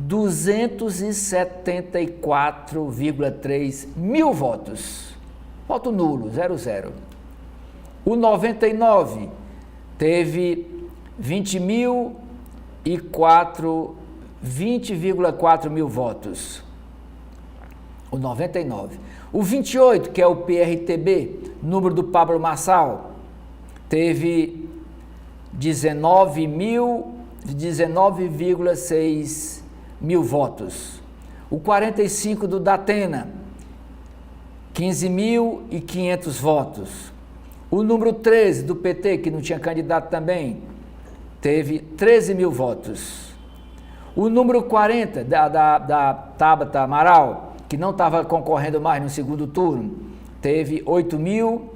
274,3 mil votos. Voto nulo, 00. O 99 teve 20,4 mil votos. O 99. O 28, que é o PRTB, número do Pablo Marçal, teve 19,6 mil votos. O 45 do Datena, 15.500 votos. O número 13 do PT, que não tinha candidato também, teve 13 mil votos. O número 40 da Tabata Amaral, que não estava concorrendo mais no segundo turno, teve 8 mil.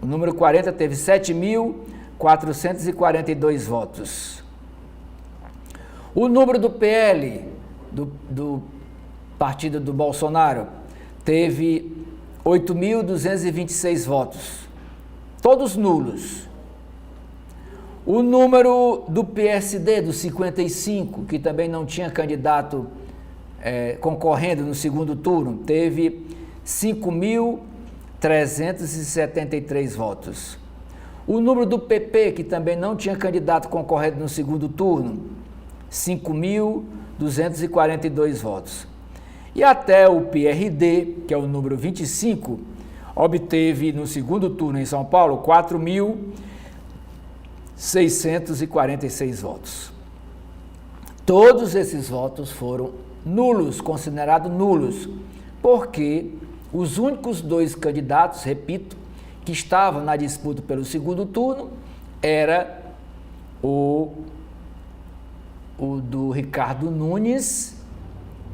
O número 40 teve 7.442 votos. O número do PL, do partido do Bolsonaro, teve 8.226 votos. Todos nulos. O número do PSD, do 55, que também não tinha candidato concorrendo no segundo turno, teve 5.373 votos. O número do PP, que também não tinha candidato concorrendo no segundo turno, 5.242 votos. E até o PRD, que é o número 25, obteve no segundo turno em São Paulo 4.646 votos. Todos esses votos foram nulos, considerados nulos, porque os únicos dois candidatos, repito, que estavam na disputa pelo segundo turno era o do Ricardo Nunes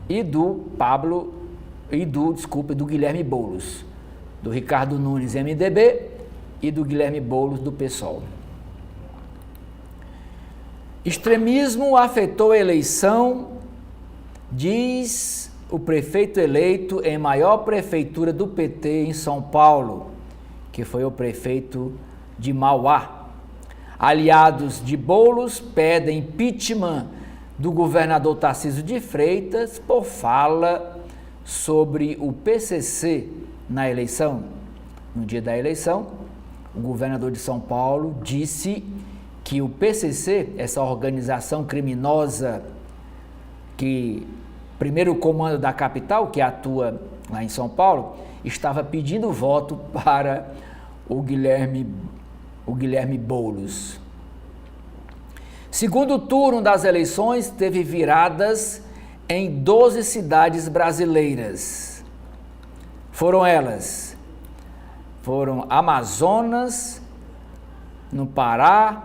e do Guilherme Boulos. Do Ricardo Nunes, MDB, e do Guilherme Boulos, do PSOL. Extremismo afetou a eleição, diz o prefeito eleito em maior prefeitura do PT em São Paulo, que foi o prefeito de Mauá. Aliados de Boulos pedem impeachment do governador Tarcísio de Freitas por fala sobre o PCC na eleição. No dia da eleição, o governador de São Paulo disse que o PCC, essa organização criminosa que primeiro comando da capital, que atua lá em São Paulo, estava pedindo voto para o Guilherme Boulos. Segundo turno das eleições teve viradas em 12 cidades brasileiras. Foram Amazonas, no Pará,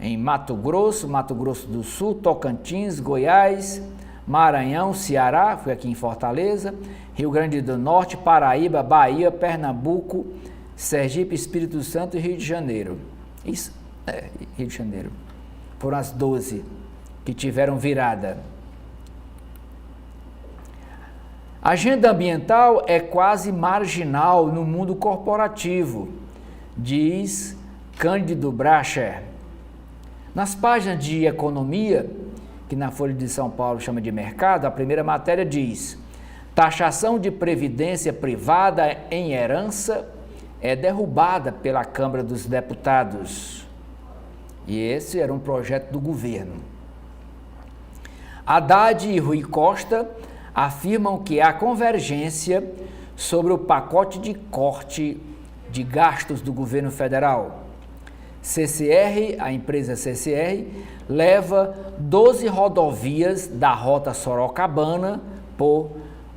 em Mato Grosso do Sul, Tocantins, Goiás, Maranhão, Ceará, foi aqui em Fortaleza, Rio Grande do Norte, Paraíba, Bahia, Pernambuco, Sergipe, Espírito Santo e Rio de Janeiro. Rio de Janeiro. Foram as 12 que tiveram virada. A agenda ambiental é quase marginal no mundo corporativo, diz Cândido Bracher. Nas páginas de economia, que na Folha de São Paulo chama de mercado, a primeira matéria diz: taxação de previdência privada em herança é derrubada pela Câmara dos Deputados. E esse era um projeto do governo. Haddad e Rui Costa afirmam que há convergência sobre o pacote de corte de gastos do governo federal. CCR, a empresa CCR, leva 12 rodovias da rota Sorocabana por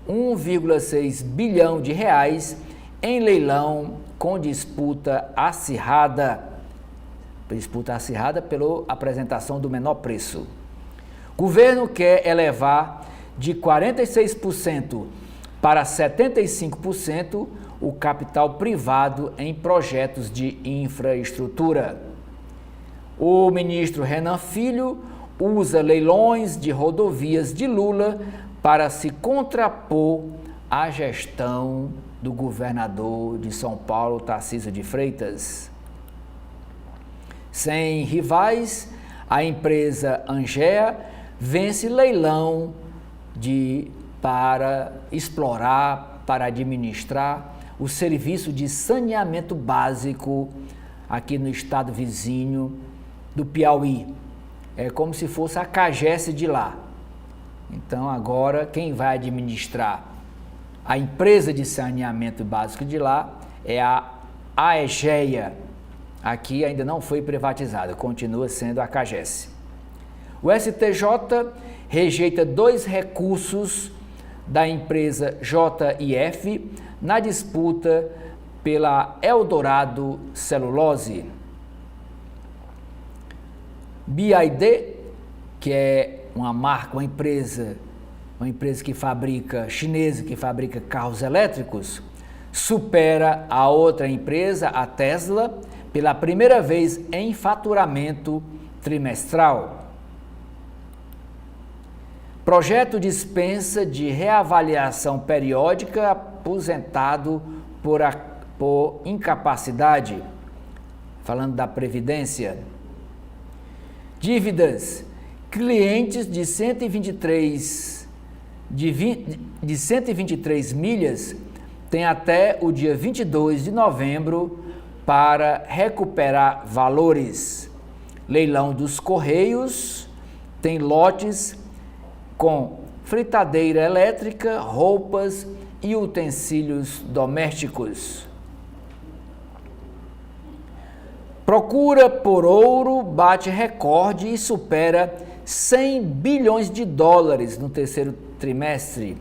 1,6 bilhão de reais em leilão com disputa acirrada pela apresentação do menor preço. Governo quer elevar de 46% para 75% o capital privado em projetos de infraestrutura. O ministro Renan Filho usa leilões de rodovias de Lula para se contrapor à gestão do governador de São Paulo, Tarcísio de Freitas. Sem rivais, a empresa Angea vence leilão para explorar, para administrar o serviço de saneamento básico aqui no estado vizinho do Piauí. É como se fosse a CAGES de lá. Então agora quem vai administrar a empresa de saneamento básico de lá é a AEGEA. Aqui ainda não foi privatizada, continua sendo a CAGES. O STJ rejeita 2 recursos da empresa JIF na disputa pela Eldorado Celulose. BYD, que é uma empresa chinesa que fabrica carros elétricos, supera a outra empresa, a Tesla, pela primeira vez em faturamento trimestral. Projeto dispensa de reavaliação periódica aposentado por incapacidade. Falando da Previdência. Dívidas. Clientes de 123 milhas têm até o dia 22 de novembro para recuperar valores. Leilão dos Correios tem lotes com fritadeira elétrica, roupas e utensílios domésticos. Procura por ouro bate recorde e supera 100 bilhões de dólares no terceiro trimestre.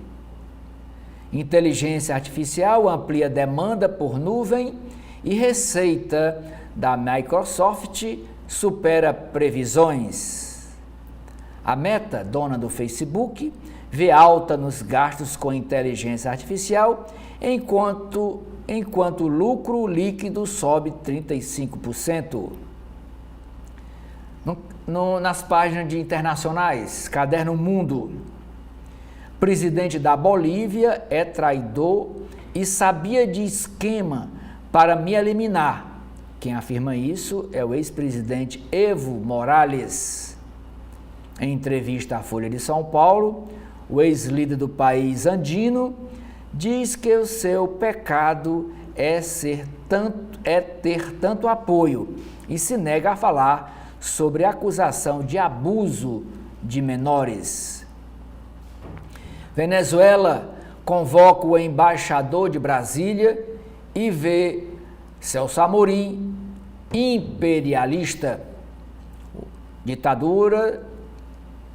Inteligência artificial amplia demanda por nuvem e receita da Microsoft supera previsões. A Meta, dona do Facebook, vê alta nos gastos com inteligência artificial, enquanto o lucro líquido sobe 35%. Nas páginas de internacionais, Caderno Mundo. Presidente da Bolívia é traidor e sabia de esquema para me eliminar. Quem afirma isso é o ex-presidente Evo Morales. Em entrevista à Folha de São Paulo, o ex-líder do país andino diz que o seu pecado é ter tanto apoio e se nega a falar sobre a acusação de abuso de menores. Venezuela convoca o embaixador de Brasília e vê Celso Amorim imperialista. Ditadura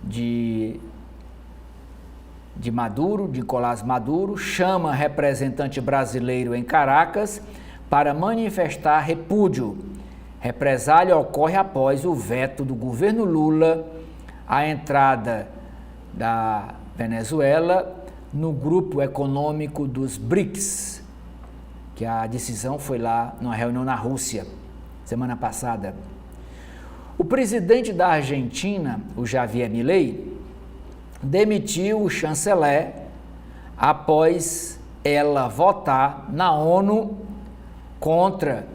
de Maduro, de Nicolás Maduro, chama representante brasileiro em Caracas para manifestar repúdio. Represália ocorre após o veto do governo Lula à entrada da Venezuela no grupo econômico dos BRICS, que a decisão foi lá numa reunião na Rússia, semana passada. O presidente da Argentina, o Javier Milei, demitiu o chanceler após ela votar na ONU contra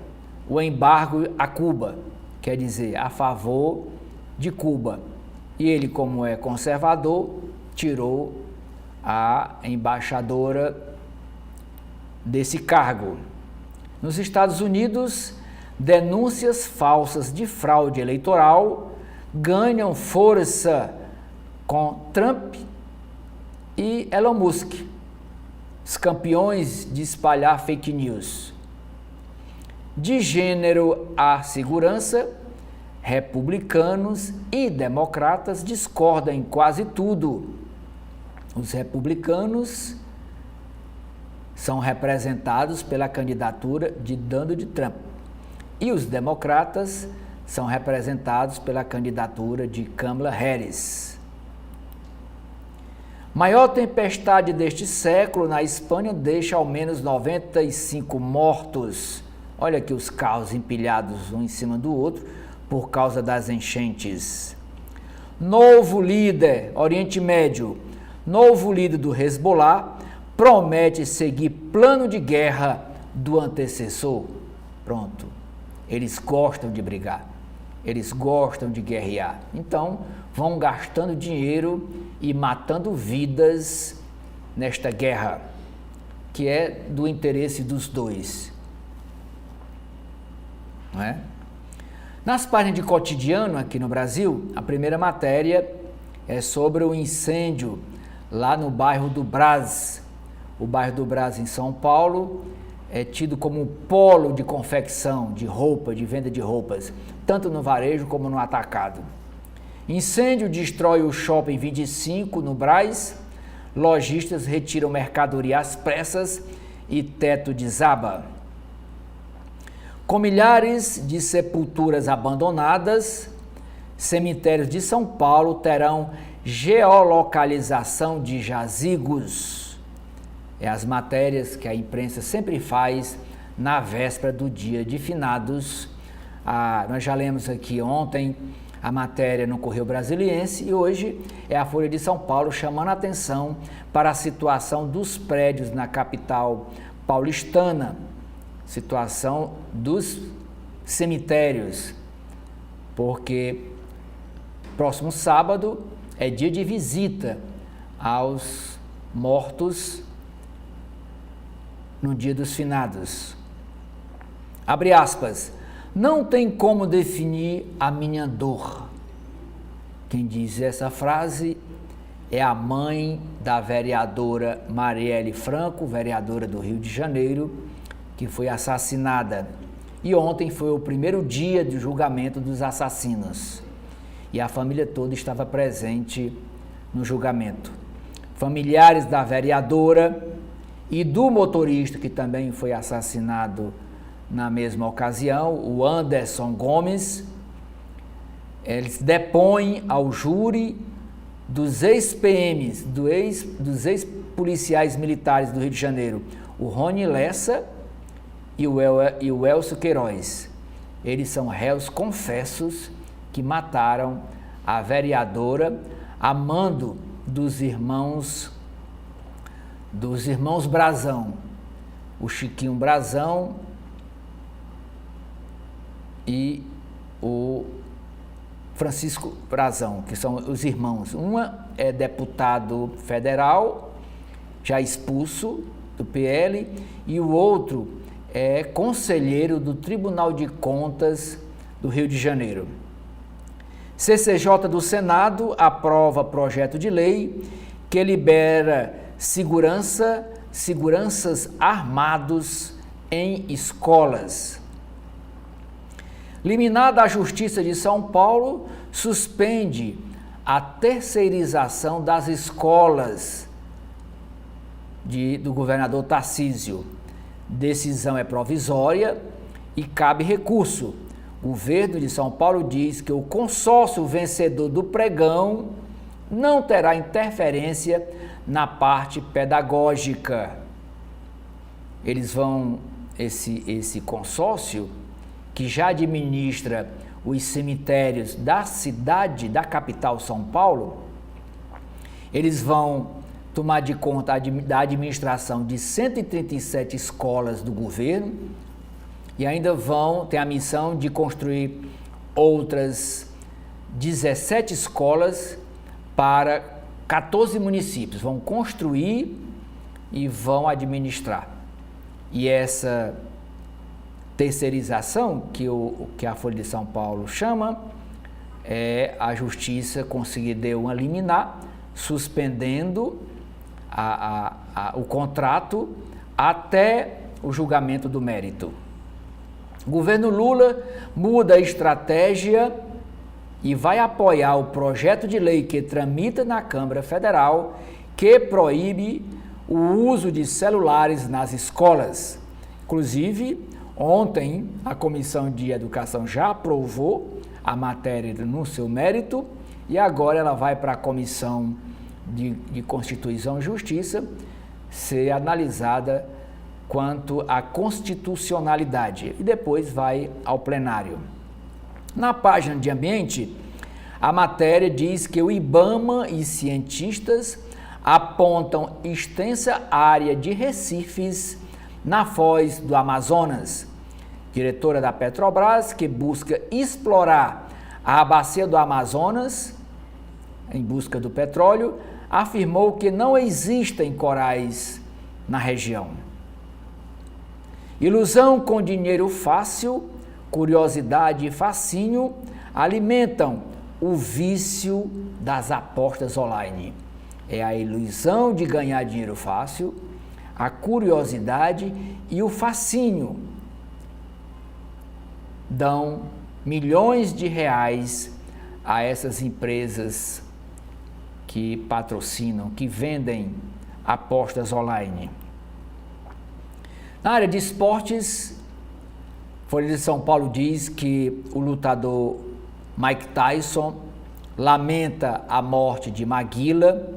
o embargo a Cuba, quer dizer, a favor de Cuba. E ele, como é conservador, tirou a embaixadora desse cargo. Nos Estados Unidos, denúncias falsas de fraude eleitoral ganham força com Trump e Elon Musk, os campeões de espalhar fake news. De gênero à segurança, republicanos e democratas discordam em quase tudo. Os republicanos são representados pela candidatura de Donald Trump e os democratas são representados pela candidatura de Kamala Harris. Maior tempestade deste século na Espanha deixa ao menos 95 mortos. Olha aqui os carros empilhados um em cima do outro por causa das enchentes. Novo líder, Oriente Médio, novo líder do Hezbollah promete seguir plano de guerra do antecessor. Pronto, eles gostam de brigar, eles gostam de guerrear. Então, vão gastando dinheiro e matando vidas nesta guerra, que é do interesse dos dois. Não é? Nas páginas de cotidiano aqui no Brasil, a primeira matéria é sobre o incêndio lá no bairro do Brás. O bairro do Brás em São Paulo é tido como um polo de confecção de roupa, de venda de roupas, tanto no varejo como no atacado. Incêndio destrói o Shopping 25 no Brás, lojistas retiram mercadoria às pressas e teto desaba. Com milhares de sepulturas abandonadas, cemitérios de São Paulo terão geolocalização de jazigos. É as matérias que a imprensa sempre faz na véspera do dia de finados. Nós já lemos aqui ontem a matéria no Correio Brasiliense e hoje é a Folha de São Paulo chamando a atenção para a situação dos prédios na capital paulistana, situação dos cemitérios, porque próximo sábado é dia de visita aos mortos no dia dos finados. Abre aspas. Não tem como definir a minha dor. Quem diz essa frase é a mãe da vereadora Marielle Franco, vereadora do Rio de Janeiro, que foi assassinada. E ontem foi o primeiro dia do julgamento dos assassinos. E a família toda estava presente no julgamento. Familiares da vereadora e do motorista, que também foi assassinado na mesma ocasião, o Anderson Gomes, eles depõem ao júri dos ex-PMs, dos ex-policiais militares do Rio de Janeiro, o Rony Lessa e o Elcio Queiroz. Eles são réus confessos que mataram a vereadora a mando dos irmãos Brazão, o Chiquinho Brazão e o Francisco Brazão, que são os irmãos. Uma é deputado federal, já expulso do PL, e o outro é conselheiro do Tribunal de Contas do Rio de Janeiro. CCJ do Senado aprova projeto de lei que libera seguranças armados em escolas. Liminar da Justiça de São Paulo suspende a terceirização das escolas do governador Tarcísio. Decisão é provisória e cabe recurso. O governo de São Paulo diz que o consórcio vencedor do pregão não terá interferência na parte pedagógica. Esse consórcio, que já administra os cemitérios da cidade, da capital São Paulo, eles vão tomar de conta da administração de 137 escolas do governo e ainda vão ter a missão de construir outras 17 escolas para 14 municípios. Vão construir e vão administrar. E essa terceirização, que a Folha de São Paulo chama, a Justiça deu uma liminar, suspendendo o contrato até o julgamento do mérito. O governo Lula muda a estratégia e vai apoiar o projeto de lei que tramita na Câmara Federal, que proíbe o uso de celulares nas escolas. Inclusive, ontem, a Comissão de Educação já aprovou a matéria no seu mérito e agora ela vai para a Comissão de Constituição e Justiça ser analisada quanto à constitucionalidade e depois vai ao plenário. Na página de ambiente, a matéria diz que o IBAMA e cientistas apontam extensa área de recifes na foz do Amazonas. Diretora da Petrobras, que busca explorar a bacia do Amazonas em busca do petróleo, afirmou que não existem corais na região. Ilusão com dinheiro fácil, curiosidade e fascínio alimentam o vício das apostas online. É a ilusão de ganhar dinheiro fácil, a curiosidade e o fascínio dão milhões de reais a essas empresas que patrocinam, que vendem apostas online. Na área de esportes, Folha de São Paulo diz que o lutador Mike Tyson lamenta a morte de Maguila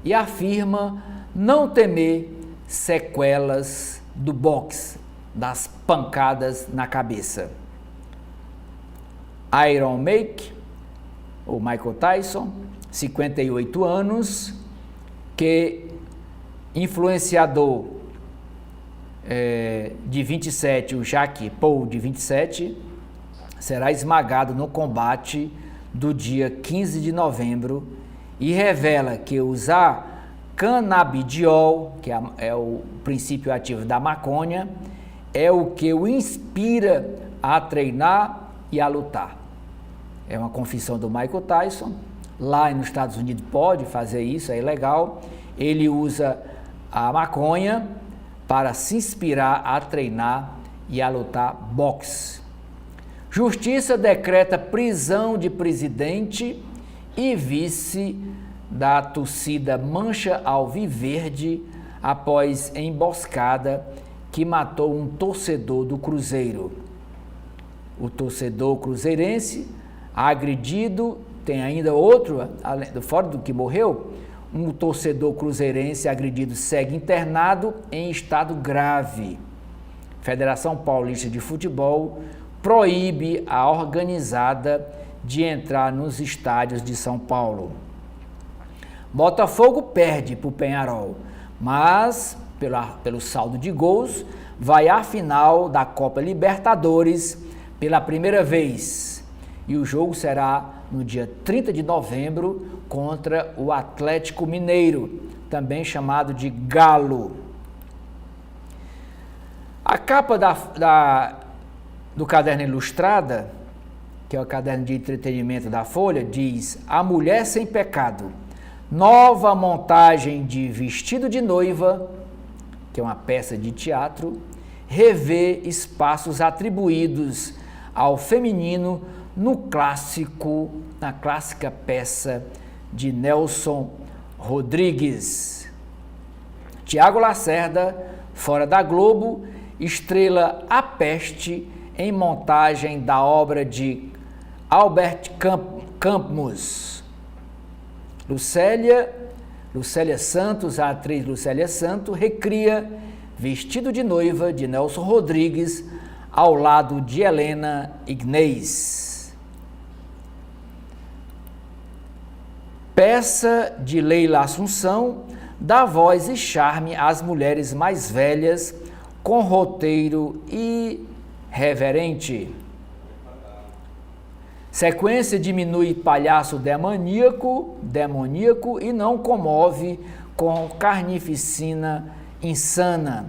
e afirma não temer sequelas do boxe, das pancadas na cabeça. Iron Mike, o Michael Tyson, 58 anos, que influenciador de 27, o Jake Paul de 27, será esmagado no combate do dia 15 de novembro e revela que usar canabidiol, que é o princípio ativo da maconha, é o que o inspira a treinar e a lutar. É uma confissão do Michael Tyson. Lá nos Estados Unidos pode fazer isso, é legal. Ele usa a maconha para se inspirar a treinar e a lutar boxe. Justiça decreta prisão de presidente e vice da torcida Mancha Alviverde após emboscada que matou um torcedor do Cruzeiro. O torcedor cruzeirense agredido, tem ainda outro, fora do que morreu, um torcedor cruzeirense agredido segue internado em estado grave. Federação Paulista de Futebol proíbe a organizada de entrar nos estádios de São Paulo. Botafogo perde para o Peñarol, mas pelo saldo de gols vai à final da Copa Libertadores pela primeira vez. E o jogo será no dia 30 de novembro contra o Atlético Mineiro, também chamado de Galo. A capa do Caderno Ilustrada, que é o caderno de entretenimento da Folha, diz: A Mulher Sem Pecado, nova montagem de Vestido de Noiva, que é uma peça de teatro, revê espaços atribuídos ao feminino na clássica peça de Nelson Rodrigues. Tiago Lacerda, fora da Globo, estrela A Peste em montagem da obra de Albert Camus. Lucélia Santos, a atriz Lucélia Santos, recria Vestido de Noiva de Nelson Rodrigues ao lado de Helena Ignez. Peça de Leila Assunção dá voz e charme às mulheres mais velhas, com roteiro irreverente. Sequência diminui palhaço demoníaco e não comove com carnificina insana.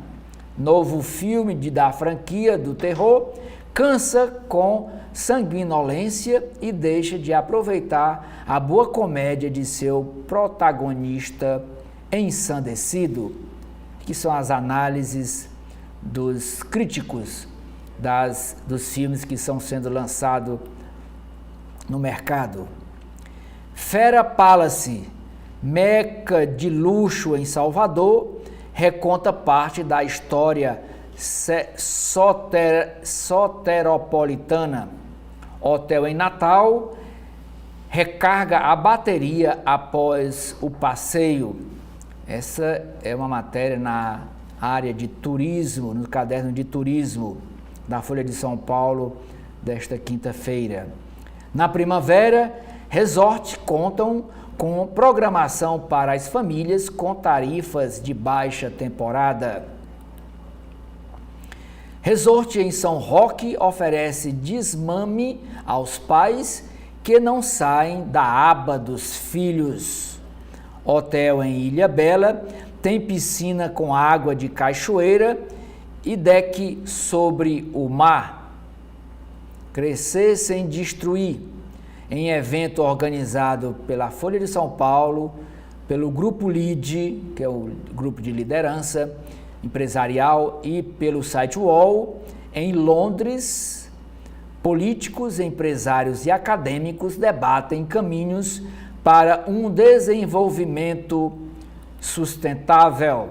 Novo filme da franquia do terror cansa com sanguinolência e deixa de aproveitar a boa comédia de seu protagonista ensandecido, que são as análises dos críticos dos filmes que estão sendo lançados no mercado. Fera Palace, meca de luxo em Salvador, reconta parte da história soteropolitana. Hotel em Natal recarga a bateria após o passeio. Essa é uma matéria na área de turismo, no caderno de turismo da Folha de São Paulo desta quinta-feira. Na primavera, resorts contam com programação para as famílias com tarifas de baixa temporada. Resort em São Roque oferece desmame aos pais que não saem da aba dos filhos. Hotel em Ilhabela tem piscina com água de cachoeira e deck sobre o mar. Crescer sem destruir. Em evento organizado pela Folha de São Paulo, pelo Grupo LIDE, que é o grupo de liderança empresarial, e pelo site UOL, em Londres, políticos, empresários e acadêmicos debatem caminhos para um desenvolvimento sustentável.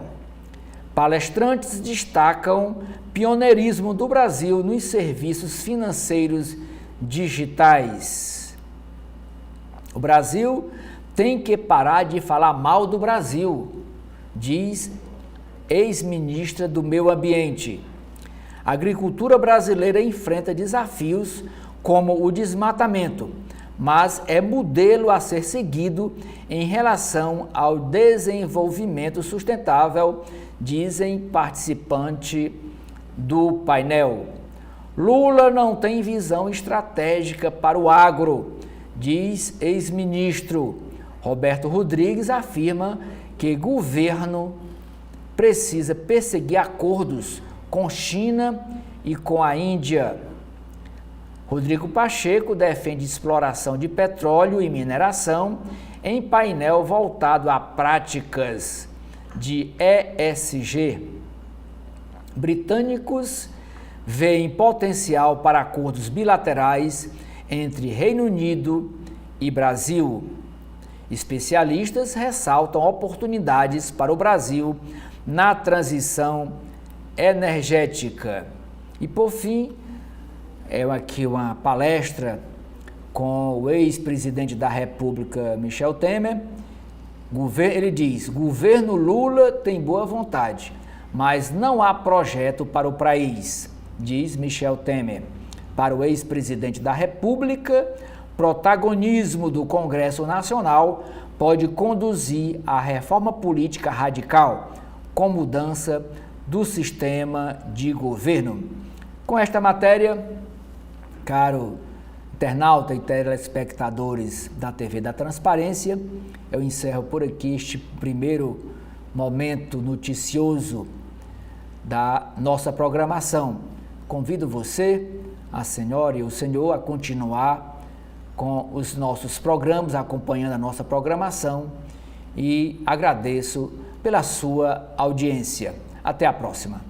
Palestrantes destacam pioneirismo do Brasil nos serviços financeiros digitais. O Brasil tem que parar de falar mal do Brasil, diz ex-ministra do Meio Ambiente. A agricultura brasileira enfrenta desafios como o desmatamento, mas é modelo a ser seguido em relação ao desenvolvimento sustentável, dizem participantes do painel. Lula não tem visão estratégica para o agro, diz ex-ministro. Roberto Rodrigues afirma que governo precisa perseguir acordos com China e com a Índia. Rodrigo Pacheco defende exploração de petróleo e mineração em painel voltado a práticas de ESG. Britânicos veem potencial para acordos bilaterais entre Reino Unido e Brasil. Especialistas ressaltam oportunidades para o Brasil na transição energética. E por fim, aqui uma palestra com o ex-presidente da República, Michel Temer. Ele diz: governo Lula tem boa vontade, mas não há projeto para o país, diz Michel Temer. Para o ex-presidente da República, protagonismo do Congresso Nacional pode conduzir à reforma política radical, com mudança do sistema de governo. Com esta matéria, caro internauta e telespectadores da TV da Transparência, eu encerro por aqui este primeiro momento noticioso da nossa programação. Convido você, a senhora e o senhor, a continuar com os nossos programas, acompanhando a nossa programação, e agradeço pela sua audiência. Até a próxima.